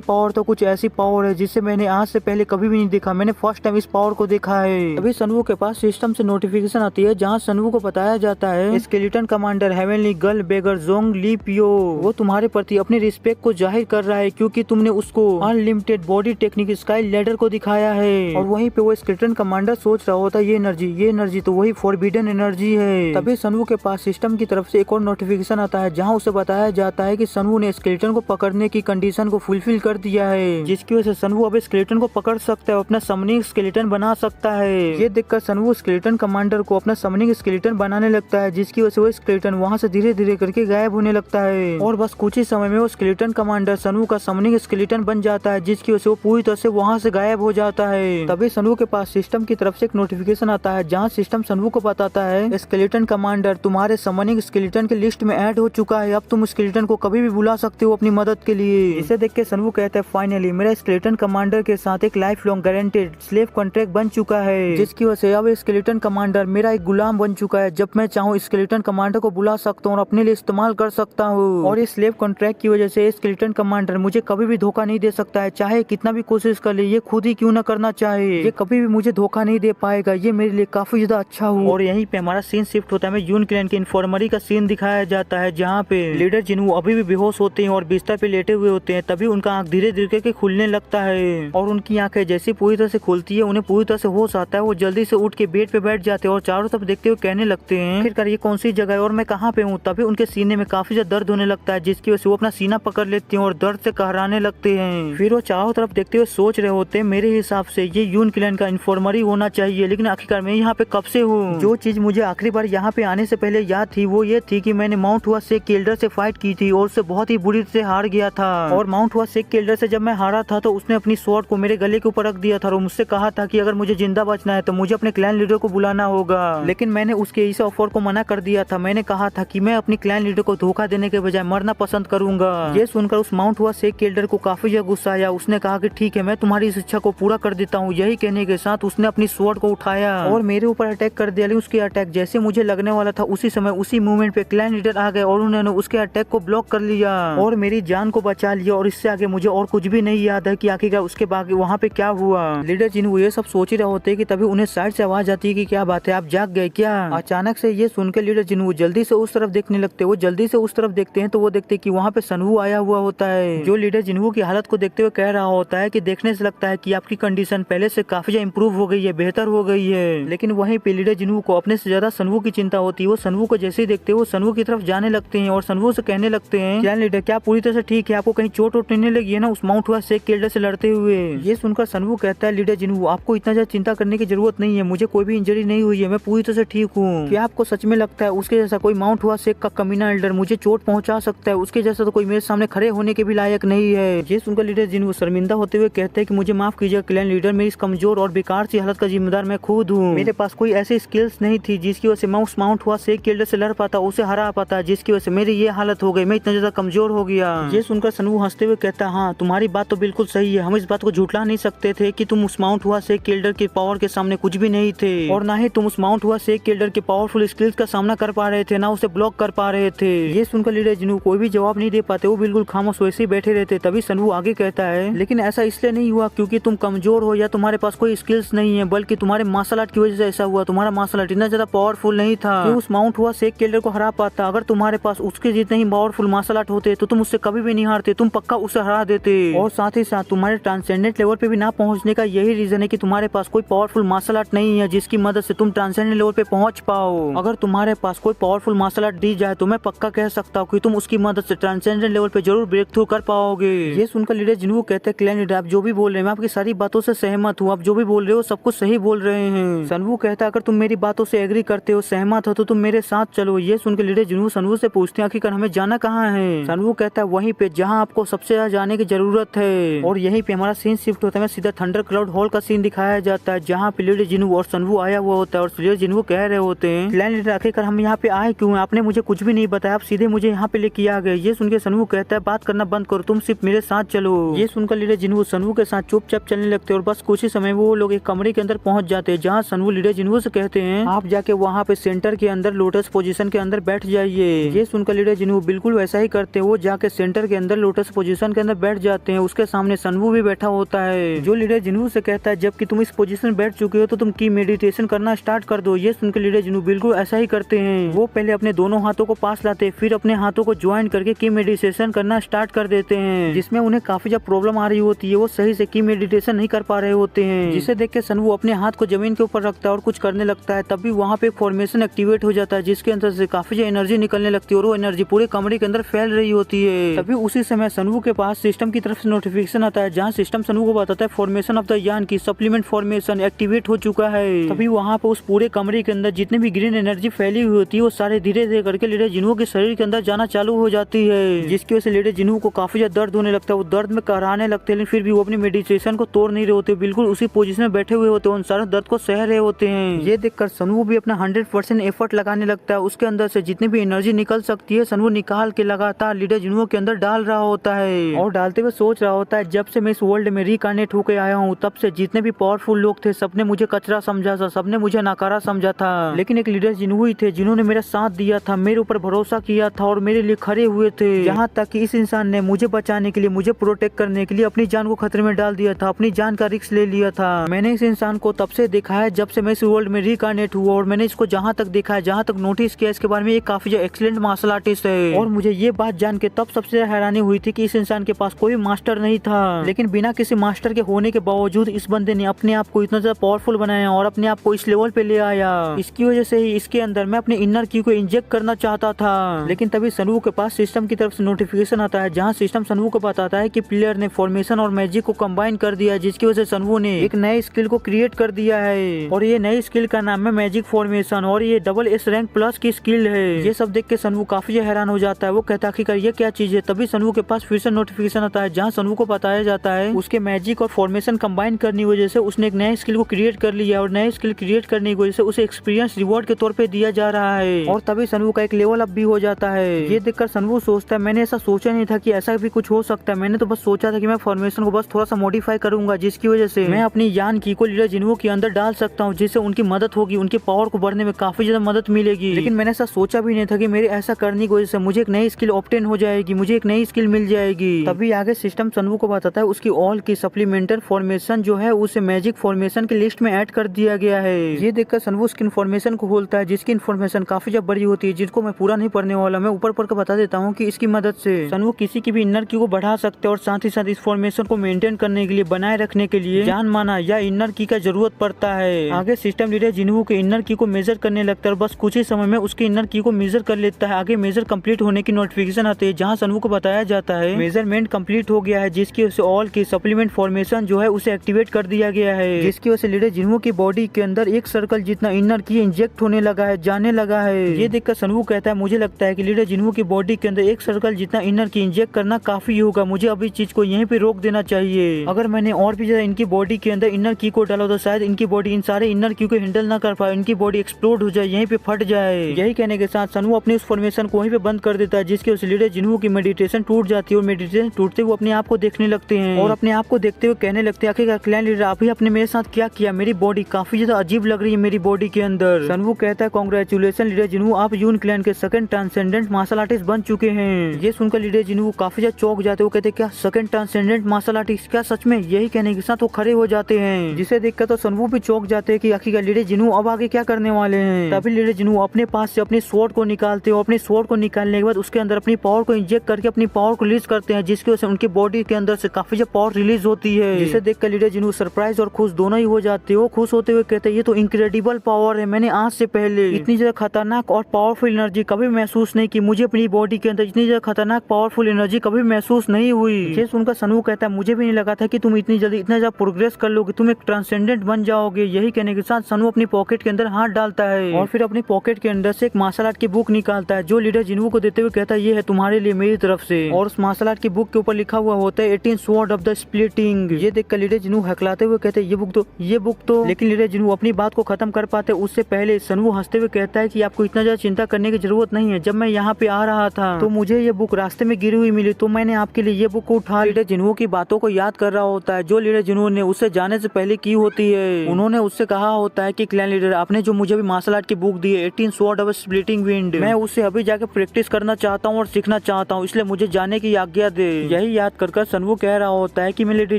पावर तो कुछ ऐसी पावर है जिसे मैंने आज से पहले कभी भी नहीं देखा, मैंने फर्स्ट टाइम इस पावर को देखा है। तभी सनवू के पास सिस्टम से नोटिफिकेशन आती है जहाँ सनवू को बताया बताया जाता है स्केलेटन कमांडर हेवनली गर्ल बेगर जोंग ली पियो वो तुम्हारे प्रति अपनी रिस्पेक्ट को जाहिर कर रहा है क्योंकि तुमने उसको unlimited body technique sky ladder को दिखाया है। और वहीं पे वो स्केलेटन कमांडर सोच रहा होता है ये एनर्जी तो वही फॉरबिडन एनर्जी है। तभी सनवू के पास सिस्टम की तरफ से एक और नोटिफिकेशन आता है जहाँ उसे बताया जाता है कि सनवू ने स्केलेटन को पकड़ने की कंडीशन को फुलफिल कर दिया है, जिसकी वजह से सनवू अब स्केलेटन को पकड़ सकता है, अपना समनिंग स्केलेटन बना सकता है। ये देखकर सनवू स्केलेटन कमांडर को अपना समनिंग स्केलेटन बनाने लगता है, जिसकी वजह से वो स्केलेटन वहाँ से धीरे धीरे करके गायब होने लगता है। और बस कुछ ही समय में वो स्केलेटन कमांडर सनवू का समनिंग स्केलेटन बन जाता है, जिसकी वजह से वो पूरी तरह से वहाँ से गायब हो जाता है। तभी सनवू के पास सिस्टम की तरफ से एक नोटिफिकेशन आता है जहाँ सिस्टम सनवू को बताता है स्केलेटन कमांडर तुम्हारे समनिंग स्केलेटन के लिस्ट में ऐड हो चुका है, अब तुम स्केलेटन को कभी भी बुला सकते हो अपनी मदद के लिए। इसे देख के सनवू कहता है फाइनली मेरा स्केलेटन कमांडर के साथ एक life long guaranteed slave contract बन चुका है, जिसकी वजह से अब स्केलेटन कमांडर मेरा एक गुलाम बन चुका है। जब मैं चाहूँ स्केलेटन कमांडर को बुला सकता हूँ और अपने लिए इस्तेमाल कर सकता हूँ। और इस स्लेव कॉन्ट्रैक्ट की वजह से स्केलेटन कमांडर मुझे कभी भी धोखा नहीं दे सकता है, चाहे कितना भी कोशिश कर ले, ये खुद ही क्यों न करना चाहे, ये कभी भी मुझे धोखा नहीं दे पाएगा, ये मेरे लिए काफी ज्यादा अच्छा हुआ। और यहीं पे हमारा सीन शिफ्ट होता है, यून क्लैन की इन्फॉर्मरी का सीन दिखाया जाता है जहाँ पे लीडर जिन्हू अभी भी बेहोश होते हैं और बिस्तर पे लेटे हुए होते हैं। तभी उनका आंख धीरे धीरे करके खुलने लगता है और उनकी आंखें जैसी पूरी तरह से खुलती है उन्हें पूरी तरह से होश आता है। वो जल्दी से उठ के बेड पे बैठ जाते हैं और चारों तरफ देखते हुए कहने लगते हैं आखिरकार ये कौन सी जगह है और मैं कहाँ पे हूँ। तभी उनके सीने में काफी ज्यादा दर्द होने लगता है, जिसकी वजह से वो अपना सीना पकड़ लेते हैं और दर्द से कहराने लगते हैं। फिर वो चारों तरफ देखते हुए सोच रहे होते हैं मेरे हिसाब से ये यून क्लैन का इन्फॉर्मरी होना चाहिए, लेकिन आखिरकार मैं यहाँ पे कब से हूँ। जो चीज मुझे आखिरी बार यहाँ पे आने से पहले याद थी वो ये थी कि मैंने माउंट हुआ शेख केल्डर से फाइट की थी और उससे बहुत ही बुरी से हार गया था। और माउंट हुआ शेख केल्डर से जब मैं हारा था तो उसने अपनी स्वॉर्ड को मेरे गले के ऊपर रख दिया था और मुझसे कहा था कि अगर मुझे जिंदा बचना है तो मुझे अपने क्लैन लीडर को बुलाना होगा। लेकिन मैंने उसके इस ऑफर को मना कर दिया था। मैंने कहा था कि मैं अपनी क्लैन लीडर को धोखा देने के बजाय मरना पसंद करूंगा। ये सुनकर उस माउंट हुआ शेख केल्डर को काफी ज्यादा गुस्सा आया। उसने कहा कि ठीक है मैं तुम्हारी इस इच्छा को पूरा कर देता हूँ। यही कहने के साथ उसने अपनी स्वॉर्ड को उठाया और मेरे ऊपर अटैक कर दिया। लेकिन उसके अटैक जैसे मुझे लगने वाला था उसी समय उसी मूवमेंट पे क्लैन लीडर आ गए और उन्होंने उसके अटैक को ब्लॉक कर लिया और मेरी जान को बचा लिया। और इससे आगे मुझे और कुछ भी नहीं याद है कि आखिरकार उसके बाद वहाँ पे क्या हुआ। लीडर जिन्हों ये सब सोच ही रहे होते कि तभी उन्हें साइड से आवाज आती है कि क्या बात है आप जाग गए क्या। अचानक से ये सुनकर लीडर जिन्हों जल्दी से उस तरफ देखने लगते। वो जल्दी से उस तरफ देखते हैं तो वो देखते कि वहाँ पे सनवू आया हुआ होता है, जो लीडर जिन्हों की हालत को देखते हुए कह रहा होता है कि देखने से लगता है कि आपकी कंडीशन पहले से काफी ज्यादा इम्प्रूव हो गई है, बेहतर हो गई है। लेकिन वहीं पे लीडर जिन्हों को अपने से ज्यादा सनवू की चिंता होती है। वो सनवू को जैसे ही देखते हैं वो सनवू की तरफ जाने लगते हैं और सनवू से कहने लगते हैं क्या लीडर क्या पूरी तरह से ठीक है, आपको कहीं चोट वोट नहीं लगी है ना उस माउंट हुआ शेख केल्डर से लड़ते हुए। ये सुनकर सनवू कहता है लीडर जिन्हों आपको इतना ज्यादा चिंता करने की जरूरत नहीं है, मुझे कोई भी इंजरी नहीं हुई है, मैं पूरी तरह से ठीक हूँ। क्या आपको सच में लगता है उसके जैसा कोई माउंट हुआ शेख का कमीना एल्डर मुझे चोट पहुंचा सकता है? उसके जैसा तो कोई मेरे सामने खड़े होने के भी लायक नहीं है। ये सुनकर लीडर जिन्हों शर्मिंदा होते हुए कहते हैं कि मुझे माफ कीजिए क्लैन लीडर, मेरी इस कमजोर और बेकार सी हालत का जिम्मेदार मैं खुद हूँ। मेरे पास कोई ऐसी स्किल्स नहीं थी जिसकी वजह से मैं उस माउंट हुआ शेख केल्डर से लड़ पाता, उसे हरा पाता, जिसकी वजह से मेरी ये हालत हो गई, मैं इतना ज्यादा कमजोर हो गया। ये सुनकर सनवू हंसते हुए कहता है हाँ तुम्हारी बात तो बिल्कुल सही है, हम इस बात को झूठला नहीं सकते थे कि तुम उस माउंट हुआ शेख केल्डर के पावर के सामने कुछ भी नहीं थे और ना ही तुम उस माउंट हुआ शेख केल्डर के पावरफुल स्किल्स का सामना कर पा रहे थे, ना उसे ब्लॉक कर पा रहे थे। ये सुनकर लीडर जिन्हों कोई भी जवाब नहीं दे पाते, वो बिल्कुल खामोश वैसे ही बैठे रहते। तभी सनवू आगे कहता है लेकिन ऐसा इसलिए नहीं हुआ क्योंकि तुम कमजोर हो या तुम्हारे पास कोई स्किल्स नहीं है, बल्कि तुम्हारे मार्शल आर्ट की वजह से ऐसा हुआ। तुम्हारा मार्शल आर्ट इतना ज्यादा पावरफुल नहीं था कि उस माउंट हुआ शेख केल्डर को हरा पाता। अगर तुम्हारे पास उसके जितने ही पावरफुल मार्शल आर्ट होते तो तुम उससे कभी भी नहीं हारते, तुम पक्का उसे हरा देते। और साथ ही साथ तुम्हारे ट्रांसेंडेंट लेवल पे भी ना पहुंचने का यही रीजन है कि तुम्हारे पास कोई पावरफुल मार्शल आर्ट नहीं है जिसकी मदद से तुम ट्रांसेंडेंट लेवल पे पहुंच पाओ। अगर तुम्हारे पास कोई पावरफुल मार्शल आर्ट दी जाए तो मैं पक्का कह सकता हूँ कि तुम उसकी मदद से ट्रांसेंडेंट लेवल पे जरूर ब्रेक थ्रू कर पाओगे। ये सुनकर लीडर जिन्हों कहते हैं क्लैन लीडर आप जो भी बोल रहे हैं मैं आपकी सारी बातों से सहमत हूँ, आप जो भी बोल रहे हो सब कुछ सही बोल रहे हैं। सनवू कहता है अगर तुम मेरी बातों से एग्री करते हो, सहमत हो तो तुम मेरे साथ चलो। ये सुनकर लीडर जिन्हों सनवू से पूछते हैं आखिरकार हमें जाना कहाँ है। सनवू कहता है वहीं पे जहाँ आपको सबसे ज्यादा जाने की जरूरत है। और यहीं पे हमारा सीन शिफ्ट होता है, सीधा थंडर क्लाउड हॉल का सीन दिखाया जाता है जहाँ पे लीडर जिन्हों और सनवू आया हुआ होता है और लीडर जिन्हों कह रहे होते हैं क्लैन लीडर आखिरकार हम यहाँ पे आए क्यों, आपने मुझे कुछ भी नहीं बताया, आप सीधे मुझे यहाँ पे लेके आ गए। ये सुनकर सनवू कहता है बात करना बंद करो, तुम सिर्फ मेरे साथ चलो। ये सुनकर लीडर जिन्हों सनवू के साथ चुपचाप चलने लगते और बस कुछ ही समय वो लोग एक कमरे के अंदर पहुंच जाते हैं जहाँ सनवू लीडर जिन्हों से कहते हैं आप जाके वहाँ पे सेंटर के अंदर लोटस पोजीशन के अंदर बैठ जाइए। ये सुनकर लीडर जिन्हों बिल्कुल वैसा ही करते हैं, वो जाके सेंटर के अंदर लोटस पोजीशन के अंदर बैठ जाते हैं। उसके सामने सनवू भी बैठा होता है जो लीडर जिन्हों से कहता है जबकि तुम इस पोजीशन बैठ चुके हो तो तुम की मेडिटेशन करना स्टार्ट कर दो। ये सुनकर लीडर जिन्हों बिल्कुल बिल्कुल ऐसा ही करते हैं। वो पहले अपने दोनों हाथों को पास लाते हैं, फिर अपने हाथों को ज्वाइन करके की मेडिटेशन करना स्टार्ट कर देते हैं, जिसमें उन्हें काफी ज्यादा प्रॉब्लम आ रही होती है। वो सही से की मेडिटेशन नहीं कर पा रहे होते हैं, जिसे देख के सनवू अपने हाथ को जमीन के ऊपर रखता है और कुछ करने लगता है। तभी वहाँ पे फॉर्मेशन एक्टिवेट हो जाता है, जिसके अंदर से काफी ज्यादा एनर्जी निकलने लगती है और वो एनर्जी पूरे कमरे के अंदर फैल रही होती है। तभी उसी समय सनवू के पास सिस्टम की तरफ से नोटिफिकेशन आता है, जहाँ सिस्टम सनवू को बताता है फॉर्मेशन ऑफ द यान की सप्लीमेंट फॉर्मेशन एक्टिवेट हो चुका है। तभी वहाँ पे उस पूरे कमरे के अंदर जितने भी ग्रीन एनर्जी फैली हुई होती है वो सारे धीरे धीरे करके लीडर जिन्हू के शरीर के अंदर जाना चालू हो जाती है, जिसकी वजह से लीडर जिन्हू को काफी ज्यादा दर्द होने लगता है। वो दर्द में कराने लगते हैं, लेकिन फिर भी वो अपनी मेडिटेशन को तोड़ नहीं रहे होते, बिल्कुल उसी पोजीशन में बैठे हुए होते हैं, उन सारे दर्द को सह रहे होते हैं। ये देखकर सनवू भी अपना 100% एफर्ट लगाने लगता है। उसके अंदर से जितनी भी एनर्जी निकल सकती है सनवू निकाल के लगातार लीडर जिन्हू के अंदर डाल रहा होता है, और डालते हुए सोच रहा होता है जब से मैं इस वर्ल्ड में रिकार्नेट होकर आया हूँ तब से जितने भी पावरफुल लोग थे सबने मुझे कचरा समझा था, सबने मुझे नकारा समझा था, लेकिन एक लीडर जिन्हू ही थे जिन्होंने मेरा साथ दिया था, मेरे ऊपर भरोसा किया था और मेरे लिए खड़े हुए थे। यहाँ तक कि इस इंसान ने मुझे बचाने के लिए, मुझे प्रोटेक्ट करने के लिए अपनी जान को खतरे में डाल दिया था, अपनी जान का रिस्क ले लिया था। मैंने इस इंसान को तब से देखा है जब से मैं इस वर्ल्ड में रिकार्नेट हुआ, और मैंने इसको जहाँ तक देखा है, जहाँ तक नोटिस किया इसके बारे में, ये काफी ज्यादा एक्सीलेंट मार्शल आर्टिस्ट है। और मुझे ये बात जान के तब सबसे ज्यादा हैरानी हुई थी कि इस इंसान के पास कोई मास्टर नहीं था, लेकिन बिना किसी मास्टर के होने के बावजूद इस बंदे ने अपने आप को इतना ज्यादा पावरफुल बनाया और अपने आप को इस लेवल पे ले आया। इसकी वजह से ही इसके अंदर मैं अपने इनर की को इंजेक्ट करना चाहता था, लेकिन तभी सनवू के पास सिस्टम की तरफ से नोटिफिकेशन आता है, जहां सिस्टम सनवू को बताता है कि प्लेयर ने फॉर्मेशन और मैजिक को कंबाइन कर दिया, जिसकी वजह से सनवू ने एक नए स्किल को क्रिएट कर दिया है, और ये नई स्किल का नाम है मैजिक फॉर्मेशन, और ये डबल एस रैंक प्लस की स्किल है। ये सब देख के सनवू काफी हैरान हो जाता है। वो कहता है कि ये क्या चीज है। तभी सनवू के पास फिर से नोटिफिकेशन आता है, जहाँ सनवू को बताया जाता है उसके मैजिक और फॉर्मेशन कंबाइन करने की वजह से उसने एक नए स्किल को क्रिएट कर लिया, और नए स्किल क्रिएट करने की वजह से उसे एक्सपीरियंस रिवॉर्ड के तौर पे दिया जा रहा है, और तभी सनवू का एक लेवल अप भी हो जाता है। ये देखकर सनवू सोचता है मैंने ऐसा सोचा नहीं था कि ऐसा भी कुछ हो सकता है, मैंने तो बस सोचा था कि मैं फॉर्मेशन को बस थोड़ा सा मॉडिफाई करूंगा, जिसकी वजह से मैं अपनी यान की को लीडर जिन्हू के अंदर डाल सकता हूँ, जिससे उनकी मदद होगी, उनके पावर को बढ़ने में काफी ज्यादा मदद मिलेगी। लेकिन मैंने ऐसा सोचा भी नहीं था कि मेरे ऐसा करने की वजह से मुझे एक नई स्किल ऑब्टेन हो जाएगी, मुझे एक नई स्किल मिल जाएगी। तभी आगे सिस्टम सनवू को बताता है उसकी ऑल की सप्लीमेंटल फॉर्मेशन जो है उसे मैजिक फॉर्मेशन की लिस्ट में ऐड कर दिया गया है। ये देखकर सनवू उसकी इन्फॉर्मेशन को खोलता है, जिसकी इन्फॉर्मेशन काफी ज्यादा बड़ी होती है, जिनको मैं पूरा नहीं पढ़ने वाला, मैं ऊपर पढ़ कर बता देता हूँ कि इसकी मदद से सनवू किसी की भी इनर की को बढ़ा सकते हैं, और साथ ही साथ इस फॉर्मेशन को मेंटेन करने के लिए, बनाए रखने के लिए जान माना या इनर की का जरूरत पड़ता है। आगे सिस्टम लीडर जिन्हू के इनर की को मेजर करने लगता है, बस कुछ ही समय में उसके इनर की को मेजर कर लेता है। आगे मेजर कंप्लीट होने की नोटिफिकेशन आती है, जहाँ सनवू को बताया जाता है मेजरमेंट कंप्लीट हो गया है, जिसकी वजह से ऑल की सप्लीमेंट फॉर्मेशन जो है उसे एक्टिवेट कर दिया गया है, जिसकी वजह से लीडर जिन्हू की बॉडी के अंदर एक सर्कल जितना इनर की इंजेक्ट होने लगा है, जाने लगा है। ये देखकर सनवू कहता है मुझे लगता है कि लीडर जिन्हू की बॉडी के अंदर एक सर्कल जितना इनर की इंजेक्ट करना काफी होगा, मुझे अभी चीज को यहीं पे रोक देना चाहिए। अगर मैंने और भी ज्यादा इनकी बॉडी के अंदर इनर की को डाला तो शायद इनकी बॉडी इन सारे इनर की को हैंडल ना कर पाए, इनकी बॉडी एक्सप्लोड हो जाए, यहीं पे फट जाए। यही कहने के साथ सनवू अपनी उस फॉर्मेशन को वहीं पे बंद कर देता है, जिसकी वजह से लीडर जिन्हू की मेडिटेशन टूट जाती है, और मेडिटेशन टूटते हुए अपने आप को देखने लगते हैं, और अपने आप को देखते हुए कहने लगते हैं आखिरकार क्लैन लीडर आप ही आपने मेरे साथ क्या किया, मेरी बॉडी काफी ज्यादा अजीब लग रही है मेरी बॉडी के अंदर। सनवू कहता है कांग्रेचुलेशन लीडर जिन्हू, आप यून क्लैन के सेकंड ट्रांसेंडेंट मार्शल आर्टिस्ट बन चुके हैं। ये सुनकर लीडर जिन्हू काफी ज्यादा चौंक जाते हैं, वो कहते हैं क्या सेकंड ट्रांसेंडेंट मार्शल आर्टिस्ट, क्या सच में? यही कहने के साथ वो खड़े हो जाते हैं, जिसे देखकर तो सनवू भी चौंक जाते हैं कि आखिरकार लीडर जिन्हू अब आगे क्या करने वाले हैं। तभी लीडर जिन्हू अपने पास से अपनी स्वॉर्ड को निकालते हैं, अपनी स्वॉर्ड को निकालने के बाद उसके अंदर अपनी पावर को इंजेक्ट करके अपनी पावर को रिलीज करते हैं, जिसकी वजह से उनकी बॉडी के अंदर से काफी ज्यादा पावर रिलीज होती है, जिसे देखकर लीडर जिन्हू सरप्राइज और खुश दोनों ही हो जाते हो। खुश होते हुए कहते हैं ये तो इनक्रेडिबल पावर है, मैंने आज से पहले इतनी ज्यादा खतरनाक और पावरफुल एनर्जी कभी महसूस नहीं की, मुझे अपनी बॉडी के अंदर इतनी ज्यादा खतरनाक पावरफुल एनर्जी कभी महसूस नहीं हुई। ये सुनकर सनवू कहता है मुझे भी नहीं लगा था कि तुम इतनी जल्दी इतना ज्यादा प्रोग्रेस कर लोगे, तुम एक ट्रांसेंडेंट बन जाओगे। यही कहने के साथ सनवू अपनी पॉकेट के अंदर हाथ डालता है, और फिर अपनी पॉकेट के अंदर से एक मार्शल आर्ट की बुक निकालता है, जो लीडर जिन्हू को देते हुए कहता है ये है तुम्हारे लिए मेरी तरफ से, और उस मार्शल आर्ट की बुक के ऊपर लिखा हुआ होता है 18 स्वॉर्ड ऑफ द स्प्लिटिंग। ये देखकर लीडर जिन्हू हकलाते हुए कहते हैं ये बुक तो, लेकिन लीडर जिन्हू अपनी बात को खत्म कर पाते उससे पहले सनवू हंसते हुए कहता है कि आपको इतना ज्यादा चिंता करने की जरूरत नहीं है, जब मैं यहाँ पे आ रहा था तो मुझे ये बुक रास्ते में गिरी हुई मिली, तो मैंने आपके लिए ये बुक उठा। लीडर जिन्हू की बातों को याद कर रहा होता है, जो लीडर जिन्हू ने उससे जाने से पहले की होती है। उन्होंने उससे कहा होता है कि क्लैन लीडर आपने जो मुझे भी मार्शल आर्ट की बुक दी है 18 स्वॉर्ड ऑफ स्प्लिटिंग विंड, मैं उससे अभी जाके प्रैक्टिस करना चाहता हूँ और सीखना चाहता हूँ, इसलिए मुझे जाने की आज्ञा दे। यही याद कर सनवू कह रहा होता है कि मैं लीडर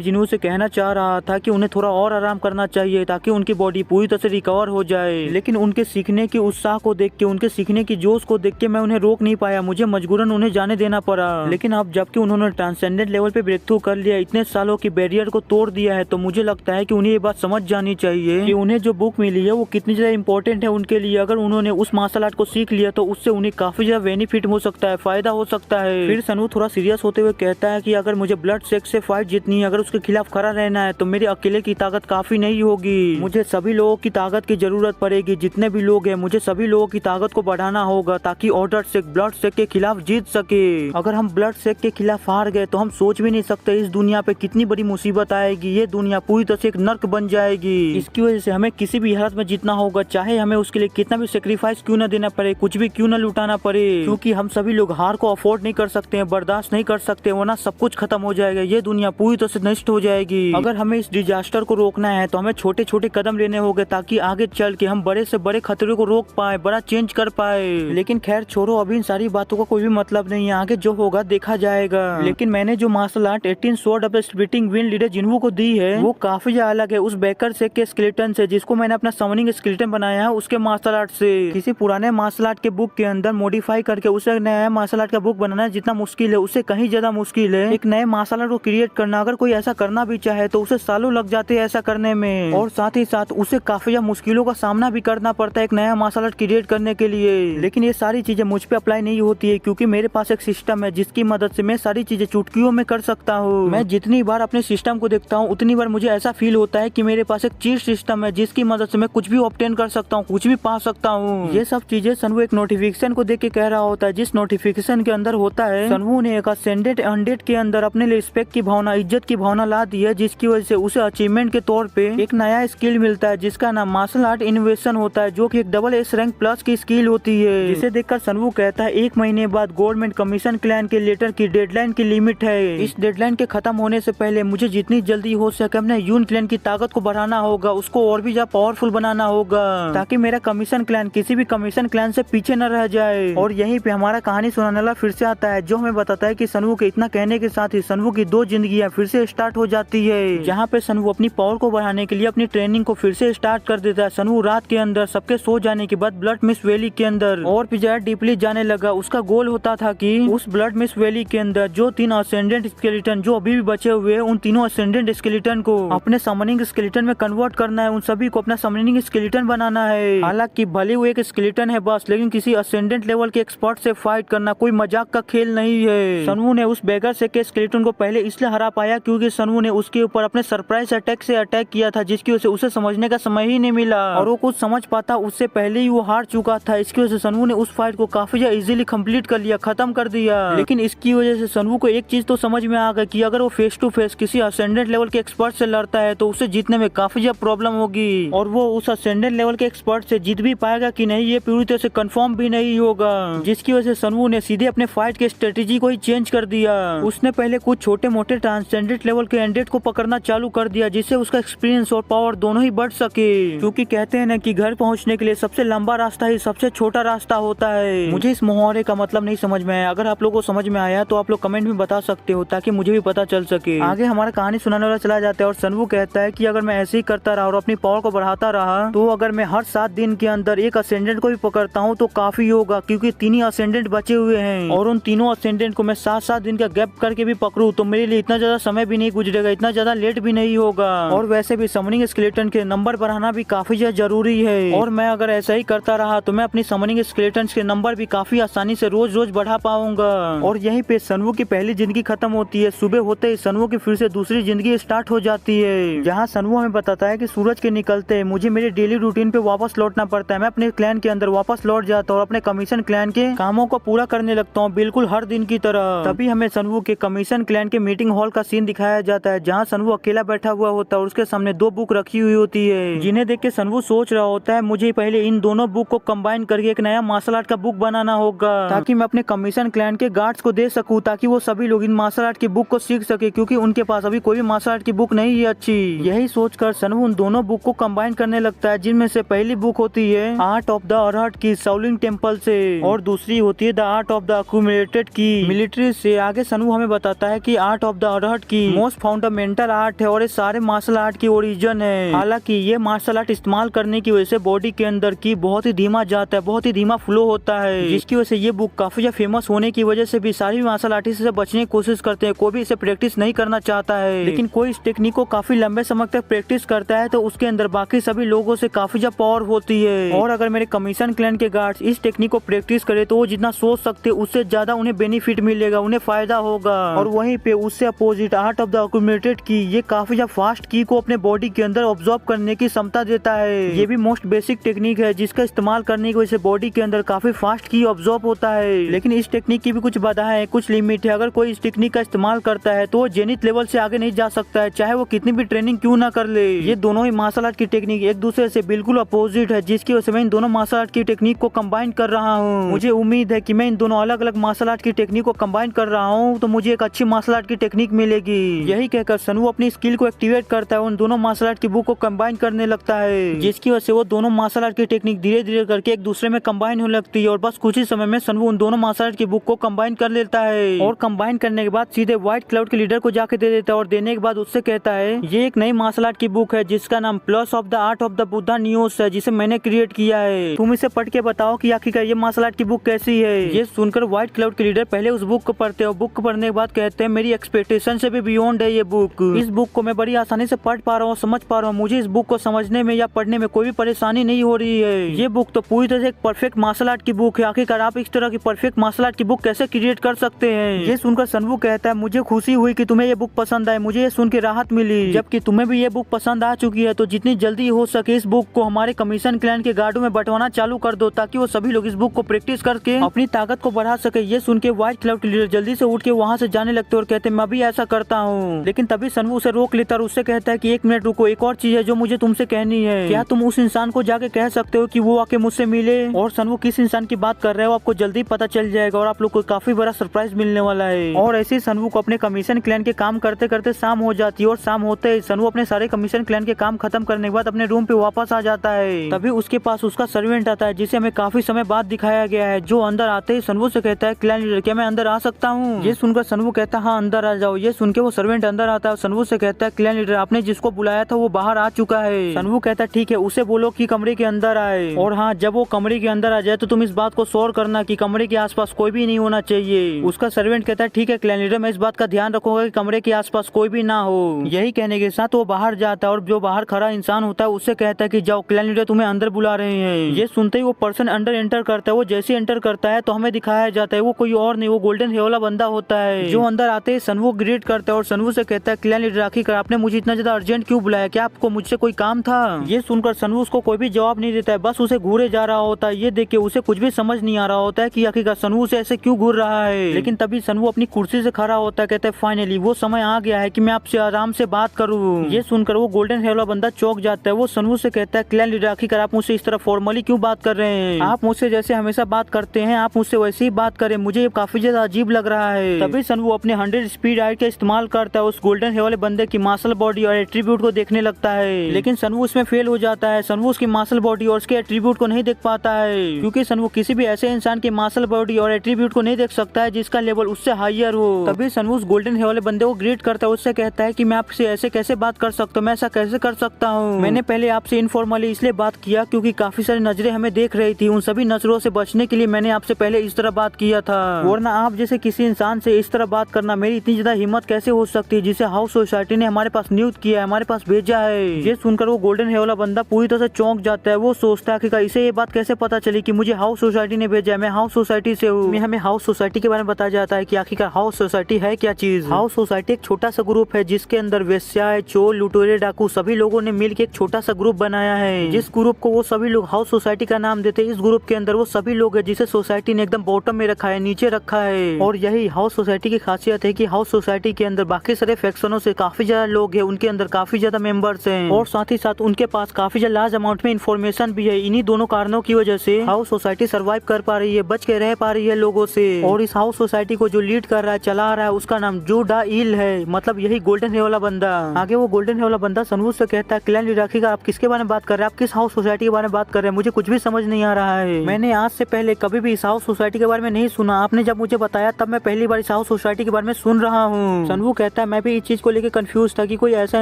जिन्हू से कहना चाह रहा था कि उन्हें थोड़ा और आराम करना चाहिए ताकि उनकी बॉडी पूरी तरह से रिकवर हो जाए, लेकिन उनके सीखने की उत्साह को देख के, उनके सीखने की जोश को देख के मैं उन्हें रोक नहीं पाया, मुझे मजबूरन उन्हें जाने देना पड़ा। लेकिन अब जबकि उन्होंने ट्रांसेंडेंट लेवल पे ब्रेक थ्रू कर लिया, इतने सालों की बैरियर को तोड़ दिया है, तो मुझे लगता है कि उन्हें ये बात समझ जानी चाहिए कि उन्हें जो बुक मिली है वो कितनी ज्यादा इंपॉर्टेंट है उनके लिए। अगर उन्होंने उस मार्शल आर्ट को सीख लिया तो उससे उन्हें काफी ज्यादा बेनिफिट हो सकता है, फायदा हो सकता है। फिर सनवू थोड़ा सीरियस होते हुए कहता है कि अगर मुझे ब्लड सेक्स से फाइट जीतनी है, अगर उसके खिलाफ खड़ा रहना है, तो मेरे अकेले की ताकत काफी नहीं होगी, मुझे सभी लोगों की ताकत की जरूरत पड़ेगी। जितने भी लोग हैं, मुझे सभी लोगों की ताकत को बढ़ाना होगा ताकि ऑर्डर सेक ब्लड सेक के खिलाफ जीत सके। अगर हम ब्लड सेक के खिलाफ हार गए तो हम सोच भी नहीं सकते इस दुनिया पे कितनी बड़ी मुसीबत आएगी। ये दुनिया पूरी तरह से एक नर्क बन जाएगी। इसकी वजह से हमें किसी भी हालत में जीतना होगा, चाहे हमें उसके लिए कितना भी सेक्रीफाइस क्यों न देना पड़े, कुछ भी क्यों न लुटाना पड़े, क्योंकि हम सभी लोग हार को अफोर्ड नहीं कर सकते हैं, बर्दाश्त नहीं कर सकते, वरना सब कुछ खत्म हो जाएगा, ये दुनिया पूरी तरह से नष्ट हो जाएगी। अगर हमें इस डिजास्टर को रोकना है तो हमें छोटे छोटे कदम लेने होंगे ताकि आगे चल के हम बड़े से बड़े खतरे को रोक पाए, बड़ा चेंज कर पाए। लेकिन खैर छोड़ो, अभी इन सारी बातों का कोई भी मतलब नहीं है, आगे जो होगा देखा जाएगा। लेकिन मैंने जो martial art 18 sword of splitting wind leader Jinhu को दी है वो काफी अलग है उस बेकर से के स्केलेटन से, जिसको मैंने अपना समनिंग स्केलेटन बनाया है उसके मार्शल आर्ट से। किसी पुराने मार्शल आर्ट के बुक के अंदर मॉडिफाई करके उसे नया मार्शल आर्ट का बुक बनाना जितना मुश्किल है, उससे कहीं ज्यादा मुश्किल है एक नए मार्शल आर्ट को क्रिएट करना। अगर कोई ऐसा करना भी चाहे तो उसे सालों लग जाते हैं ऐसा करने में, और साथ ही साथ उसे काफी ज्यादा मुश्किलों का सामना भी करना पड़ता है एक नया मार्शल आर्ट क्रिएट करने के लिए। लेकिन ये सारी चीजें मुझ पे अप्लाई नहीं होती है, क्योंकि मेरे पास एक सिस्टम है जिसकी मदद से मैं सारी चीजें चुटकियों में कर सकता हूँ। मैं जितनी बार अपने सिस्टम को देखता हूँ उतनी बार मुझे ऐसा फील होता है कि मेरे पास एक चीट सिस्टम है जिसकी मदद से मैं कुछ भी ऑब्टेन कर सकता हूँ, कुछ भी पा सकता हूँ। ये सब चीजें सनवू एक नोटिफिकेशन को देख के कह रहा होता है, जिस नोटिफिकेशन के अंदर होता है सनवू ने एक असेंडेंट अनडेड के अंदर अपने लिए रिस्पेक्ट की भावना, इज्जत की भावना ला दी है, जिसकी वजह से उसे अचीवमेंट के तौर पे एक नया स्किल मिलता है जिसका नाम मार्शल आर्ट इनोवेशन होता है, जो कि एक डबल एस रैंक प्लस की स्किल होती है। जिसे देखकर सनवू कहता है 1 महीने बाद गवर्नमेंट कमीशन क्लैन के लेटर की डेडलाइन की लिमिट है। इस डेडलाइन के खत्म होने से पहले मुझे जितनी जल्दी हो सके अपने यून क्लैन की ताकत को बढ़ाना होगा, उसको और भी ज्यादा पावरफुल बनाना होगा, ताकि मेरा कमीशन क्लैन किसी भी कमीशन क्लैन से पीछे न रह जाए। और यहीं पे हमारा कहानी सुनाने वाला फिर से आता है, जो हमें बताता है कि सनवू के इतना कहने के साथ ही सनवू की 2 जिंदगियां फिर से स्टार्ट हो जाती है, जहाँ पे सनवू अपनी पावर को बढ़ाने के लिए अपनी ट्रेनिंग को फिर से स्टार्ट कर देता है। सनवू रात के अंदर सबके सो जाने के बाद ब्लड मिस्ट वैली के अंदर और भी ज्यादा डीपली जाने लगा। उसका गोल होता था कि उस ब्लड मिस्ट वैली के अंदर जो 3 असेंडेंट स्केलेटन जो अभी भी बचे हुए हैं, उन तीनों असेंडेंट स्केलेटन को अपने समनिंग स्केलेटन में कन्वर्ट करना है, उन सभी को अपना समनिंग स्केलेटन बनाना है। हालांकि भले वो एक स्केलेटन है बस, लेकिन किसी असेंडेंट लेवल के एक्सपर्ट से फाइट करना कोई मजाक का खेल नहीं है। सनवू ने उस बेगर से के स्केलेटन को पहले इसलिए हरा पाया क्योंकि सनवू ने उसके ऊपर अपने सरप्राइज अटैक से अटैक किया था, जिसकी वजह से उसे समझने का समय ही नहीं मिला और वो कुछ समझ पाता उससे पहले ही वो हार चुका था। इसकी वजह से सनवू ने उस फाइट को काफी ज्यादा इजीली कंप्लीट कर लिया, खत्म कर दिया। लेकिन इसकी वजह से सनवू को एक चीज तो समझ में आ गई कि अगर वो फेस टू फेस किसी असेंडेंट लेवल के एक्सपर्ट से लड़ता है तो उसे जीतने में काफी ज्यादा प्रॉब्लम होगी, और वो उस असेंडेंट लेवल के एक्सपर्ट से जीत भी पाएगा कि नहीं ये पूरी तरह से कंफर्म भी नहीं होगा। जिसकी वजह से सनवू ने सीधे अपने फाइट के स्ट्रेटेजी को ही चेंज कर दिया। उसने पहले कुछ छोटे मोटे ट्रांसेंडेंट लेवल के एंडेट को पकड़ना चालू कर दिया, जिससे उसका एक्सपीरियंस और पावर दोनों ही बढ़ सके, क्योंकि कहते हैं ना कि घर पहुंचने के लिए सबसे लंबा रास्ता ही सबसे छोटा रास्ता होता है। मुझे इस मुहावरे का मतलब नहीं समझ में आया, अगर आप लोगों को समझ में आया तो आप लोग कमेंट में बता सकते हो ताकि मुझे भी पता चल सके। आगे हमारा कहानी सुनाने वाला चला जाता है और सनवू कहता है कि अगर मैं ऐसे ही करता रहा और अपनी पावर को बढ़ाता रहा तो अगर मैं हर 7 दिन के अंदर एक असेंडेंट को भी पकड़ता हूँ तो काफी होगा, क्योंकि 3 ही असेंडेंट बचे हुए हैं और उन तीनों असेंडेंट को मैं 7-7 दिन का गैप करके भी पकड़ूं तो मेरे लिए इतना ज्यादा समय भी नहीं गुजरेगा, इतना ज्यादा लेट भी नहीं होगा। और वैसे भी समनिंग स्केलेटन के नंबर बढ़ाना भी काफी ज्यादा जरूरी है, और मैं अगर ऐसा ही करता रहा तो मैं अपनी समनिंग स्केलेटन के नंबर भी काफी आसानी से रोज रोज बढ़ा पाऊंगा। और यहीं पे सनवू की पहली जिंदगी खत्म होती है। सुबह होते ही सनवू की फिर से दूसरी जिंदगी स्टार्ट हो जाती है, जहाँ सनवू हमें बताता है कि सूरज के निकलते ही मुझे मेरे डेली रूटीन पे वापस लौटना पड़ता है। मैं अपने क्लैन के अंदर वापस लौट जाता हूँ और अपने कमीशन क्लैन के कामों को पूरा करने लगता हूँ, बिल्कुल हर दिन की तरह। तभी हमें सनवू के कमीशन क्लैन के मीटिंग हॉल का सीन दिखाया जाता है, जहाँ सनवू अकेला बैठा हुआ होता है और उसके सामने 2 बुक रखी हुई होती है, जिन्हें देख के सनवू सोच रहा होता है मुझे पहले इन दोनों बुक को कंबाइन करके एक नया मार्शल आर्ट का बुक बनाना होगा, ताकि मैं अपने कमीशन क्लैन के गार्ड्स को दे सकूं, ताकि वो सभी लोग इन मार्शल आर्ट की बुक को सीख सके, क्योंकि उनके पास अभी कोई भी मार्शल आर्ट की बुक नहीं है अच्छी। यही सोचकर सनवू उन दोनों बुक को कंबाइन करने लगता है, जिनमें से पहली बुक होती है आर्ट ऑफ द अरहट की शाओलिन टेम्पल से, और दूसरी होती है the art of the accumulated की मिलिट्री से। आगे सनवू हमें बताता है कि आर्ट ऑफ द अरहट की मोस्ट फंडामेंटल आर्ट है और ये सारे मार्शल आर्ट की ओरिजिन है। हालांकि ये मार्शल आर्ट इस्तेमाल करने की वजह से बॉडी के अंदर की बहुत ही धीमा जाता है, बहुत ही धीमा फ्लो होता है, जिसकी वजह से ये बुक काफी ज्यादा फेमस होने की वजह से भी सारे मार्शल आर्टिस्ट से बचने की कोशिश करते हैं। कोई भी इसे प्रैक्टिस नहीं करना चाहता है, लेकिन कोई इस टेक्निक को काफी लंबे समय तक प्रैक्टिस करता है तो उसके अंदर बाकी सभी लोगों से काफी ज्यादा पावर होती है। और अगर मेरे कमीशन क्लैन के गार्ड्स इस टेक्निक को प्रैक्टिस करे तो वो जितना सोच सकते उससे ज्यादा उन्हें बेनिफिट मिलेगा, उन्हें फायदा होगा। और वहीं पे उससे opposite art of the accumulated की ये काफी ज्यादा फास्ट की को अपने बॉडी के अंदर ऑब्जॉर्व करने की क्षमता देता है। ये भी मोस्ट बेसिक टेक्निक है जिसका इस्तेमाल करने की वजह से बॉडी के अंदर काफी फास्ट की ऑब्जॉर्व होता है। लेकिन इस टेक्निक की भी कुछ बाधा है, कुछ लिमिट है। अगर कोई इस टेक्निक का इस्तेमाल करता है तो वो जेनिथ लेवल से आगे नहीं जा सकता है, चाहे वो कितनी भी ट्रेनिंग क्यों ना कर ले। ये दोनों ही मार्शल आर्ट की टेक्निक एक दूसरे से बिल्कुल अपोजिट है, जिसकी वजह से मैं इन दोनों मार्शल आर्ट की टेक्निक को कंबाइन कर रहा हूँ। मुझे उम्मीद है कि मैं इन दोनों अलग अलग मार्शल आर्ट की टेक्निक को कंबाइन कर रहा हूँ तो मुझे एक अच्छी मार्शल आर्ट की टेक्निक मिलेगी। यही कहकर सनवू अपनी स्किल को एक्टिवेट करता है, उन दोनों मार्शल आर्ट की बुक को कंबाइन करने लगता है, जिसकी वजह से वो दोनों मार्शल आर्ट की टेक्निक धीरे धीरे करके एक दूसरे में कंबाइन होने लगती है। और बस कुछ ही समय में सनवू उन दोनों मार्शल आर्ट की बुक को कंबाइन कर लेता है और कंबाइन करने के बाद सीधे व्हाइट क्लाउड के लीडर को जाके दे देता है। और देने के बाद उससे कहता है ये एक नई मार्शल आर्ट की बुक है जिसका नाम plus of the art of the Buddha news है, जिसे मैंने क्रिएट किया है। तुम इसे पढ़ के बताओ कि आखिरकार ये मार्शल आर्ट की बुक कैसी है। ये सुनकर व्हाइट क्लाउड के लीडर पहले उस बुक को पढ़ते हैं और बुक को पढ़ने के बाद कहते हैं मेरी एक्सपेक्टेशन से भी बियॉन्ड है ये बुक। इस बुक को मैं बड़ी आसानी से पढ़ पा रहा हूँ, समझ पा रहा हूँ। मुझे इस बुक को समझने में या पढ़ने में कोई भी परेशानी नहीं हो रही है। ये बुक तो पूरी तरह से एक परफेक्ट मार्शल आर्ट की बुक है। आखिरकार आप इस तरह की परफेक्ट मार्शल आर्ट की बुक कैसे क्रिएट कर सकते हैं। ये सुनकर सनवू कहता है मुझे खुशी हुई कि तुम्हें ये बुक पसंद आई, मुझे ये सुन के राहत मिली। जबकि तुम्हें भी ये बुक पसंद आ चुकी है तो जितनी जल्दी हो सके इस बुक को हमारे कमीशन क्लैन के गार्डों में बंटवाना चालू कर दो ताकि वो सभी लोग इस बुक को प्रैक्टिस करके अपनी ताकत को बढ़ा सके। ये सुन के व्हाइट क्लाउड के लीडर जल्दी से उठ के वहाँ से जाने लगते और कहते मैं भी ऐसा करता हूँ। लेकिन तभी सनवू उसे रोक लेता और उससे कहता है कि 1 मिनट रुको, एक और चीज है जो मुझे तुमसे कहनी है। क्या तुम उस इंसान को जाके कह सकते हो कि वो आके मुझसे मिले। और सनवू किस इंसान की बात कर रहे हो आपको जल्दी पता चल जाएगा और आप लोग को काफी बड़ा सरप्राइज मिलने वाला है। और ऐसे सनवू को अपने कमीशन क्लैन के काम करते करते शाम हो जाती है और शाम होते ही सनवू अपने सारे कमीशन क्लैन के काम खत्म करने के बाद अपने रूम पे वापस आ जाता है। तभी उसके पास उसका सर्वेंट आता है जिसे हमें काफी समय बाद दिखाया गया है, जो अंदर आते ही सनवू से कहता है क्लैन लीडर क्या मैं अंदर आ सकता हूँ। ये सुनकर सनवू कहता है हाँ अंदर आ जाओ। ये सुन के वो सर्वेंट अंदर आता है, सनवू से कहता है क्लैन लीडर आपने जिसको बुलाया था वो बाहर आ चुका है। सनवू कहता है ठीक है उसे बोलो कि कमरे के अंदर आए। और हाँ जब वो कमरे के अंदर आ जाए तो तुम इस बात को शोर करना कि कमरे के आसपास कोई भी नहीं होना चाहिए। उसका सर्वेंट कहता है ठीक है क्लैन लीडर मैं इस बात का ध्यान रखूंगा कि कमरे के आसपास कोई भी ना हो। यही कहने के साथ वो बाहर जाता है और जो बाहर खड़ा इंसान होता है उससे कहता है कि जाओ क्लैन लीडर तुम्हें अंदर बुला रहे हैं। ये सुनते ही वो पर्सन अंदर एंटर करता है। वो जैसे एंटर करता है तो हमें दिखाया जाता है वो कोई और नहीं वो गोल्डन हेयर वाला बंदा होता है, जो अंदर आते ही सनवू ग्रीट करता है और सनवू से कहता है क्लैन लीडर आखिरकार आपने मुझे इतना ज्यादा अर्जेंट क्यों बुलाया, क्या आपको मुझसे कोई काम था। ये सुनकर सनवू उसको कोई भी जवाब नहीं देता है, बस उसे घूरे जा रहा होता है। ये देख के उसे कुछ भी समझ नहीं आ रहा होता है कि आखिरकार सनवू से ऐसे क्यों घूर रहा है। लेकिन तभी सनवू अपनी कुर्सी से खड़ा होता है, कहता है फाइनली वो समय आ गया है कि मैं आपसे आराम से बात करूं। ये सुनकर वो गोल्डन हेयर वाला बंदा चौंक जाता है। वो सनवू से कहता है क्लैन लीडर आखिरकार आप मुझसे इस तरह फॉर्मली क्यों बात कर रहे हैं, आप मुझसे जैसे हमेशा बात करते हैं आप मुझसे वैसे ही बात करें, मुझे ये काफी ज्यादा अजीब लग रहा है। तभी सनवू अपने 100 स्पीड आइट का इस्तेमाल करता है, उस गोल्डन हेयर वाले बंदे की मार्शल बॉडी और एट्रीब्यूट को देखने लगता है। लेकिन सनवू इसमें फेल हो जाता है। सनवू उसकी मार्शल बॉडी और उसके एट्रीब्यूट को नहीं देख पाता है, क्योंकि सनवू किसी भी ऐसे इंसान की मार्शल बॉडी और एट्रीब्यूट को नहीं देख सकता है जिसका लेवल उससे हायर हो। तभी सनवू उस गोल्डन हेयर वाले बंदे को ग्रीट करता है, उससे कहता है कि मैं आपसे ऐसे कैसे बात कर सकता हूँ, मैं ऐसा कैसे कर सकता हूँ। मैंने पहले आपसे इनफॉर्मली इसलिए बात किया क्योंकि काफी सारी नजरें हमें देख रही थी, उन सभी नजरों से बचने के लिए मैंने आपसे पहले इस तरह बात किया था। वरना आप जैसे किसी इंसान से इस तरह बात करना मेरी इतनी ज्यादा हिम्मत कैसे हो सकती है जिसे हाउस सोसाइटी ने हमारे पास नियुक्त किया है, हमारे पास भेजा है। ये सुनकर वो गोल्डन हेयर वाला बंदा पूरी तरह से चौंक जाता है। वो सोचता है कि इसे ये बात कैसे पता चली कि मुझे हाउस सोसाइटी ने भेजा है, मैं हाउस सोसाइटी से हूँ। हमें हाउस सोसाइटी के बारे में बताया जाता है कि आखिरकार हाउस सोसाइटी है क्या चीज। हाउस सोसाइटी एक छोटा सा ग्रुप है जिसके अंदर वेश्याएं, चोर, लुटेरे, डाकू सभी लोगों ने मिलकर एक छोटा सा ग्रुप बनाया है, जिस ग्रुप को वो सभी लोग हाउस सोसाइटी का नाम देते हैं। इस ग्रुप के अंदर वो सभी लोग हैं जिसे सोसाइटी ने एकदम बॉटम में रखा है, नीचे रखा है। और यही हाउस सोसाइटी की खासियत है कि हाउस सोसाइटी के अंदर बाकी सारे फैक्शनों से काफी ज्यादा लोग हैं, उनके अंदर काफी ज्यादा मेंबर्स हैं और साथ ही साथ उनके पास काफी ज्यादा लार्ज अमाउंट में इन्फॉर्मेशन भी है। इन्हीं दोनों कारणों की वजह से हाउस सोसाइटी सर्वाइव कर पा रही है, बच के रह पा रही है लोगों से। और इस हाउस सोसाइटी को जो लीड कर रहा है, चला रहा है, उसका नाम जू डा इल है, मतलब यही गोल्डन हेयर वाला बंदा। आगे वो गोल्डन हेयर वाला बंदा सनवू से कहता है क्लैन लीडर आखिरकार आप किसके बारे में बात कर रहे हैं, आप किस हाउस सोसाइटी के बारे में बात कर रहे हैं, मुझे कुछ भी समझ नहीं आ रहा है। मैंने आज से पहले कभी भी इस हाउस सोसाइटी के बारे में नहीं सुना, आपने जब मुझे बताया तब मैं पहली बार इस हाउस सोसाइटी के बारे में सुन रहा हूँ। सनवू कहता है मैं भी इस चीज को लेकर कंफ्यूज था कि कोई ऐसा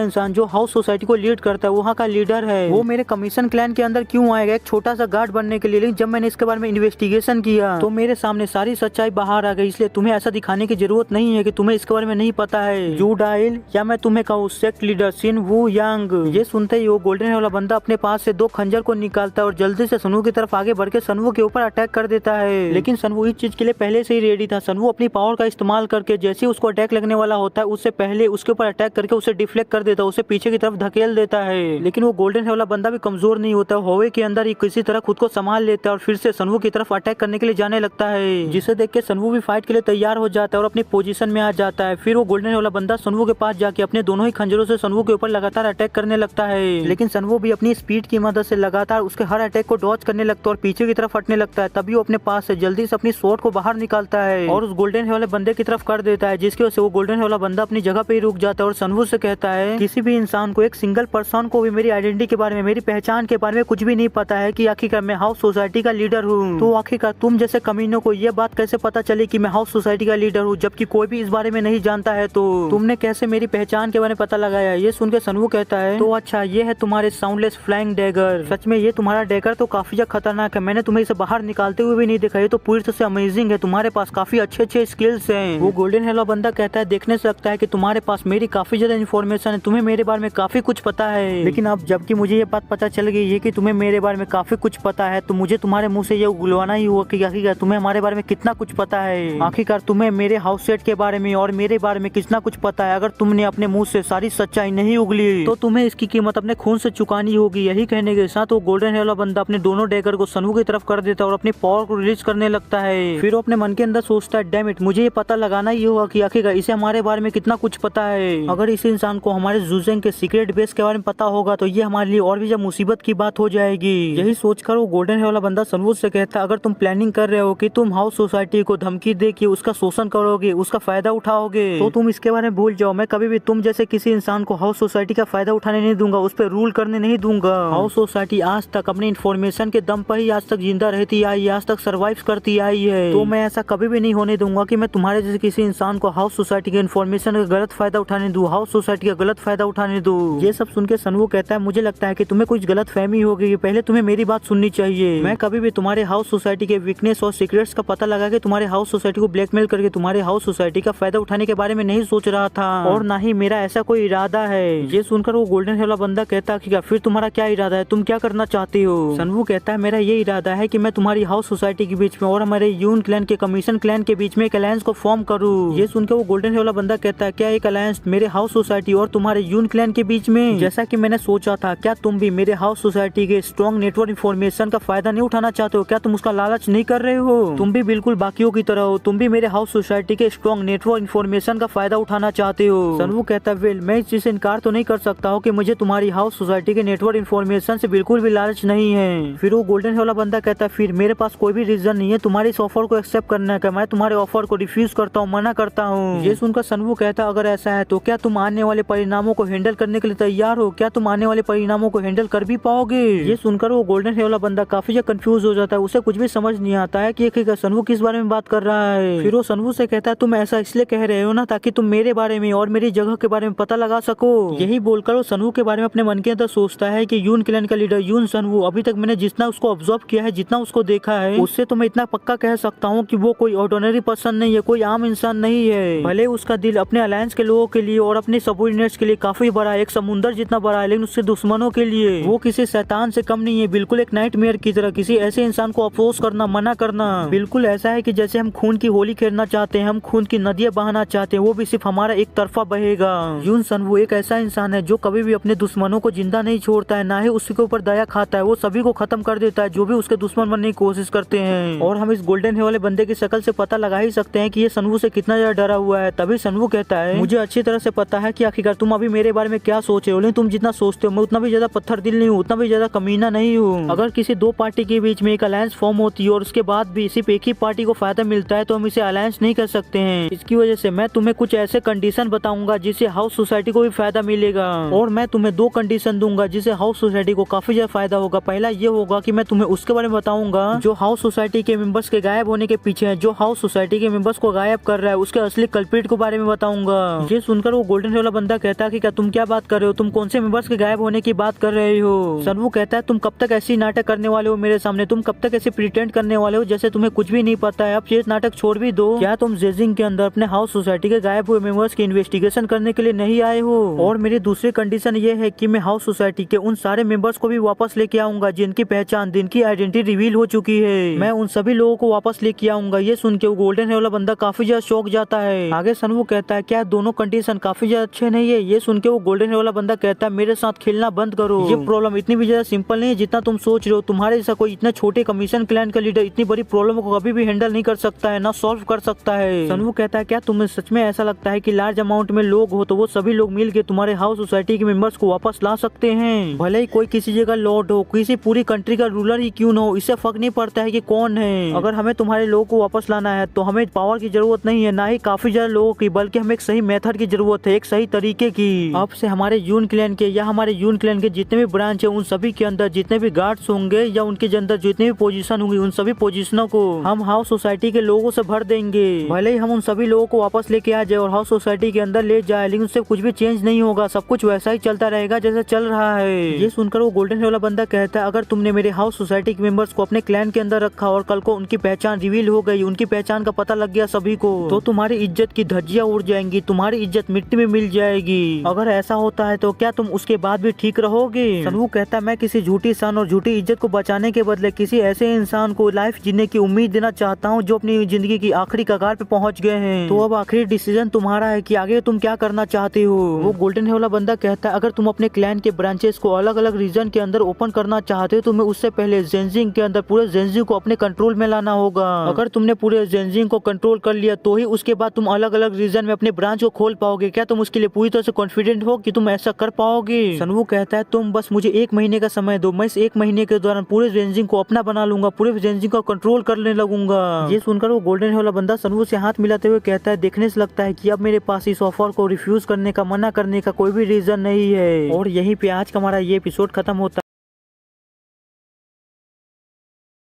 इंसान जो हाउस सोसाइटी को लीड करता है, वहाँ का लीडर है, वो मेरे कमीशन क्लैन के अंदर क्यों आएगा एक छोटा सा गार्ड बनने के लिए। लेकिन जब मैंने इसके बारे में इन्वेस्टिगेशन किया तो मेरे सामने सारी सच्चाई बाहर आ गई। इसलिए तुम्हें ऐसा दिखाने की जरूरत नहीं है कि तुम्हें इसके बारे में नहीं पता है। यू डाइल, या मैं तुम्हें कहूँ सेक्ट लीडर सिन वू यांग। ये सुनते ही वो गोल्डन हेयर वाला बंदा अपने पास से 2 खंजर को निकालता है और जल्दी से सनवू की तरफ आगे बढ़ के सनवू के ऊपर अटैक कर देता है। लेकिन सनवू इस चीज के लिए पहले से ही रेडी था। सनवू अपनी पावर का इस्तेमाल करके जैसे उसको अटैक लगने वाला होता है उससे पहले उसके ऊपर अटैक करके उसे डिफ्लेक्ट कर देता है, उसे पीछे की तरफ धकेल देता है। लेकिन वो गोल्डन हेयर वाला बंदा भी कमजोर नहीं होता, होवे के अंदर ही किसी तरह खुद को संभाल लेता है और फिर से सनवू की तरफ अटैक करने के लिए जाने लगता है। जिसे देख के सनवू भी फाइट के लिए तैयार हो जाता है और अपनी पोजीशन में आ जाता है। फिर वो गोल्डन हेयर वाला बंदा सनवू के पास जाके अपने दोनों ही खंजरों से सनवू के ऊपर लगातार अटैक करने लगता है। लेकिन सनवू भी अपनी स्पीड की मदद से लगातार उसके हर अटैक को डॉज करने लगता है और पीछे की तरफ हटने लगता है। तभी वो अपने पास से जल्दी से अपनी स्वॉर्ड को बाहर निकालता है और उस गोल्डन हेयर वाले बंदे की तरफ कर देता है, जिसकी वजह से वो गोल्डन हेयर वाला बंदा अपनी जगह पे ही रुक जाता है और सनवू से कहता है किसी भी इंसान को, एक सिंगल पर्सन को भी मेरी आइडेंटिटी के बारे में, मेरी पहचान के बारे में कुछ भी नहीं पता है कि आखिरकार मैं हाउस सोसाइटी का लीडर हूँ। तो आखिरकार तुम जैसे कमीनों को ये बात कैसे पता चली कि मैं हाउस सोसाइटी का लीडर हूँ, जबकि कोई भी इस बारे में नहीं जानता है। तो तुमने कैसे मेरी पहचान के बारे में पता लगाया? ये सुन के सनवू कहता है तो अच्छा ये है तुम्हारे साउंडलेस फ्लाइंग डैगर। सच में ये तुम्हारा डैगर तो काफी ज्यादा खतरनाक है, मैंने तुम्हें इसे बाहर निकालते हुए भी नहीं देखा। ये तो पूरी तरह से अमेजिंग है, तुम्हारे पास काफी अच्छे स्किल्स हैं। वो गोल्डन हेयर बंदा कहता है देखने से लगता है कि तुम्हारे पास मेरी काफी ज्यादा इन्फॉर्मेशन है, तुम्हें मेरे बारे में काफी कुछ पता है। लेकिन अब जबकि मुझे ये बात पता चल गई है कि तुम्हें मेरे बारे में काफी कुछ पता है, तो मुझे तुम्हारे मुंह से ये उगलवाना ही हुआ कि आखिरकार तुम्हें हमारे बारे में कितना कुछ पता है। आखिरकार तुम्हें मेरे हाउस सेट के बारे में और मेरे बारे में कितना कुछ पता है। अगर तुमने अपने मुंह से सारी सच्चाई नहीं उगली तो तुम्हें इसकी कीमत अपने खून से चुकानी होगी। यही कहने के साथ वो गोल्डन हेयर बंदा अपने दोनों डैगर को सनवू की तरफ कर देता है और अपनी पावर को रिलीज करने लगता है। फिर वो अपने मन के अंदर सोचता है डैम इट, मुझे ये पता लगाना ही होगा कि आखिरकार इसे हमारे बारे में कितना कुछ पता है। अगर इस इंसान को हमारे जुजेंग के सीक्रेट बेस के बारे में पता होगा तो ये हमारे लिए और भी ज्यादा मुसीबत की बात हो जाएगी। यही सोचकर वो गोल्डन हेयर वाला बंदा सनवू से कहता है अगर तुम प्लानिंग कर रहे हो कि तुम हाउस सोसाइटी को धमकी दे के उसका शोषण करोगे, उसका फायदा उठाओगे, तो तुम इसके बारे में भूल जाओ। मैं कभी भी तुम जैसे किसी इंसान को हाउस सोसाइटी का फायदा उठाने नहीं दूंगा, उस पर रूल करने नहीं दूंगा। हाउस सोसाइटी आज तक अपने इन्फॉर्मेशन के दम पर ही आज तक जिंदा रहती आई, आज तक सर्वाइव करती आई है। तो मैं ऐसा कभी भी नहीं होने दूंगा कि मैं तुम्हारे जैसे किसी इंसान को हाउस सोसाइटी के इन्फॉर्मेशन का गलत फायदा उठाने दूं, हाउस सोसाइटी का गलत फायदा उठाने दूं। ये सब सुन के सनवू कहता है मुझे लगता है कि तुम्हें कुछ गलत फहमी हो गई, पहले तुम्हें मेरी बात सुननी चाहिए। मैं कभी भी तुम्हारे हाउस सोसाइटी के वीकनेस और सीक्रेट्स का पता लगा के तुम्हारे हाउस सोसाइटी को ब्लैकमेल करके तुम्हारे हाउस सोसाइटी का फायदा उठाने के बारे में नहीं सोच रहा था, और ना ही मेरा ऐसा कोई इरादा है। ये सुनकर वो गोल्डन हेयर वाला बंदा कहता है कि फिर तुम्हारा क्या इरादा है, तुम क्या करना चाहते हो? सनवू कहता है मेरा ये इरादा है कि मैं तुम्हारी हाउस सोसाइटी के बीच में और हमारे यून क्लैन के कमीशन क्लैन के बीच में एक अलायंस को फॉर्म करूं। ये सुनकर वो गोल्डन हेयर वाला बंदा कहता है क्या एक अलायंस मेरे हाउस सोसाइटी और तुम्हारे यून क्लैन के बीच में? जैसा कि मैंने सोचा था, क्या तुम भी मेरे हाउस सोसाइटी के स्ट्रॉन्ग नेटवर्क इन्फॉर्मेशन का फायदा नहीं उठाना चाहते हो? क्या तुम उसका लालच नहीं कर रहे हो? तुम भी बिल्कुल बाकियों की तरह हो, तुम भी मेरे हाउस सोसाइटी के स्ट्रॉन्ग नेटवर्क इन्फॉर्मेशन का फायदा उठाना चाहते हो। सनवू कहता है वेल मैं इस चीज से इनकार तो नहीं कर सकता हूँ कि मुझे तुम्हारी हाउस सोसाइटी के नेटवर्क इन्फॉर्मेशन से बिल्कुल भी लालच नहीं है। फिर वो गोल्डन हेयर वाला बंदा कहता है फिर मेरे पास कोई भी रीजन नहीं है तुम्हारे इस ऑफर को एक्सेप्ट करने का, मैं तुम्हारे ऑफर को रिफ्यूज करता हूँ, मना करता हूँ। ये सुनकर सनवू कहता अगर ऐसा है तो क्या तुम आने वाले परिणामों को हैंडल करने के लिए तैयार हो? क्या तुम आने वाले परिणामों को हैंडल कर भी पाओगे? ये सुनकर वो गोल्डन हेयर वाला बंदा काफी ज्यादा कंफ्यूज हो जाता है, उसे कुछ भी समझ नहीं आता है कि सनवू किस बारे में बात कर रहा है। फिर वो सनवू से कहता है तुम ऐसा इसलिए कह रहे हो ना ताकि तुम मेरे बारे में और मेरी जगह के बारे में पता लगा सको। यही बोलकर वो सनवू के बारे में अपने मन के अंदर सोचता है कि यून क्लैन का लीडर यून सनवू, अभी तक मैंने जितना उसको ऑब्जर्व किया है, जितना उसको देखा है, उससे तो मैं इतना पक्का कह सकता हूँ कि वो कोई ऑर्डिनरी पर्सन नहीं है, कोई आम इंसान नहीं है। भले उसका दिल अपने अलायंस के लोगों के लिए और अपने सबऑर्डिनेट्स के लिए काफी बड़ा है, एक समुंदर जितना बड़ा है, लेकिन उसके दुश्मनों के लिए वो किसी शैतान से कम नहीं है। बिल्कुल एक नाइटमेयर की तरह किसी ऐसे इंसान को अफसोस करना, मना करना बिल्कुल ऐसा है कि जैसे हम खून की होली खेलना चाहते हैं, हम खून की नदियां बहाना चाहते हैं, वो भी सिर्फ हमारा एक तरफा बहेगा। यून सनवू एक ऐसा इंसान है जो कभी भी अपने दुश्मनों को जिंदा नहीं छोड़ता है, ना ही उसके ऊपर दया खाता है, वो सभी को खत्म कर देता है जो भी उसके दुश्मन बनने की कोशिश करते हैं। और हम इस गोल्डन हेयर वाले बंदे की शक्ल से पता लगा ही सकते हैं कि ये सनवू से कितना ज्यादा डरा हुआ है। तभी सनवू कहता है मुझे अच्छी तरह से पता है कि आखिरकार तुम अभी मेरे बारे में क्या सोच रहे हो, लेकिन तुम जितना सोचते हो मैं उतना भी ज्यादा पत्थर दिल नहीं हूँ, उतना भी ज्यादा कमीना नहीं हूँ। अगर किसी दो पार्टी के बीच में एक अलायंस फॉर्म होती है और उसके बाद भी सिर्फ एक ही पार्टी को फायदा मिलता है तो हम इसे अलायंस नहीं कर सकते हैं। इसकी वजह से मैं तुम्हें कुछ ऐसे कंडीशन बताऊंगा जिससे हाउस सोसाइटी को भी फायदा मिलेगा, और मैं तुम्हें दो कंडीशन दूंगा जिससे हाउस सोसाइटी को काफी ज्यादा फायदा होगा। पहला ये होगा कि मैं तुम्हें उसके बारे में बताऊंगा जो हाउस सोसाइटी के मेंबर्स के गायब होने के पीछे है, जो हाउस सोसाइटी के मेंबर्स को गायब कर रहा है, उसके असली कल्प्रिट के बारे में बताऊंगा। ये सुनकर वो गोल्डन हेयर वाला बंदा कहता है कि क्या तुम क्या बात कर रहे हो, तुम कौन से मेंबर्स के गायब होने की बात कर रहे हो? सनवू कहता है तुम कब तक ऐसी नाटक करने वाले हो मेरे सामने, तुम कब तक ऐसे प्रिटेंड करने वाले हो जैसे तुम्हें कुछ भी नहीं पता है। अब ये नाटक छोड़ भी दो। क्या तुम जेजिंग के अंदर अपने हाउस सोसाइटी के गायब हुए मेंबर्स की इन्वेस्टिगेशन करने के लिए नहीं आए हो? और मेरी दूसरी कंडीशन ये है कि मैं हाउस सोसाइटी के उन सारे मेंबर्स को भी वापस लेके आऊंगा जिनकी पहचान, जिनकी आइडेंटिटी रिवील हो चुकी है। मैं उन सभी लोगों को वापस लेके आऊंगा। ये सुन के वो गोल्डन हेयर वाला बंदा काफी ज्यादा शौक जाता है। आगे सनवू कहता है क्या दोनों कंडीशन काफी ज्यादा अच्छे नहीं है? ये सुन के वो गोल्डन हेयर वाला बंदा कहता है मेरे साथ खेलना बंद करो। ये प्रॉब्लम इतनी भी ज्यादा सिंपल नहीं है जितना तुम सोच रहे हो। तुम्हारे जैसा कोई इतने छोटे कमीशन क्लैन का लीडर इतनी बड़ी प्रॉब्लम को कभी भी हैंडल नहीं कर सकता है, ना सॉल्व कर सकता है। सनवू कहता है क्या तुम्हें सच में ऐसा लगता है कि लार्ज अमाउंट में लोग हो तो वो सभी लोग मिल के तुम्हारे हाउस सोसाइटी के मेंबर्स को वापस ला सकते हैं? भले ही कोई किसी जगह लॉर्ड हो, किसी पूरी कंट्री का रूलर ही क्यों ना हो, इससे फर्क नहीं पड़ता है कि कौन है। अगर हमें तुम्हारे लोगों को वापस लाना है तो हमें पावर की जरूरत नहीं है, ना ही काफी ज्यादा लोगों की, बल्कि हमें एक सही मेथड की जरूरत है, एक सही तरीके की। अब से हमारे यून क्लैन के या हमारे यून क्लैन के जितने भी ब्रांच है उन सभी के अंदर जितने भी गार्ड्स होंगे या उनके अंदर जितने भी पोजीशन होंगी उन सभी पोजीशनों को हम हाउस सोसाइटी के लोगों से भर देंगे। भले ही हम उन सभी लोगों को वापस लेके आ जाए और हाउस सोसाइटी के अंदर ले जाए, लेकिन उससे कुछ भी चेंज नहीं होगा। सब कुछ वैसा ही चलता रहेगा जैसा चल रहा है। ये सुनकर वो गोल्डन हेयर वाला बंदा कहता है अगर तुमने मेरे हाउस सोसाइटी के मेंबर्स को अपने क्लैन के अंदर रखा और कल को उनकी पहचान रिवील हो गई, उनकी पहचान का पता लग गया सभी को, तो तुम्हारी इज्जत की धज्जियां उड़ जाएंगी, तुम्हारी इज्जत मिट्टी में मिल जाएगी। अगर ऐसा होता है तो क्या तुम उसके बाद भी ठीक रहोगे? सनवू कहता है मैं किसी झूठी सन और झूठी इज्जत को बचाने के बदले किसी ऐसे इंसान को लाइफ जीने की उम्मीद देना चाहता हूँ जो अपनी जिंदगी की आखिरी कगार पे पहुंच गए हैं। तो अब आखिरी डिसीजन तुम्हारा है कि आगे तुम क्या करना चाहते हो। वो गोल्डन हेयर वाला बंदा कहता है अगर तुम अपने क्लैन के ब्रांचेस को अलग अलग रीजन के अंदर ओपन करना चाहते हो तो तुम्हें उससे पहले जेंजिंग के अंदर पूरे जेंजिंग को अपने कंट्रोल में लाना होगा। अगर तुमने पूरे जेंजिंग को कंट्रोल कर लिया तो ही उसके बाद तुम अलग अलग रीजन में अपने ब्रांच को खोल पाओगे। क्या तुम उसके लिए पूरी तरह से कॉन्फिडेंट हो कि तुम ऐसा कर पाओगे? सनवू कहता है तुम बस मुझे 1 महीने का समय दो, मैं इस 1 महीने के दौरान पूरे जेंजिंग को अपना बना लूंगा, पूरे जेंजिंग को कंट्रोल करने लगूंगा। ये सुनकर वो गोल्डन हेयर वाला बंदा सनवू से हाथ मिलाते हुए कहता है देखने से लगता है कि अब मेरे पास इस ऑफर को रिफ्यूज करने का, मना करने का कोई भी रीजन नहीं है। और यहीं पे आज का हमारा ये एपिसोड खत्म होता है।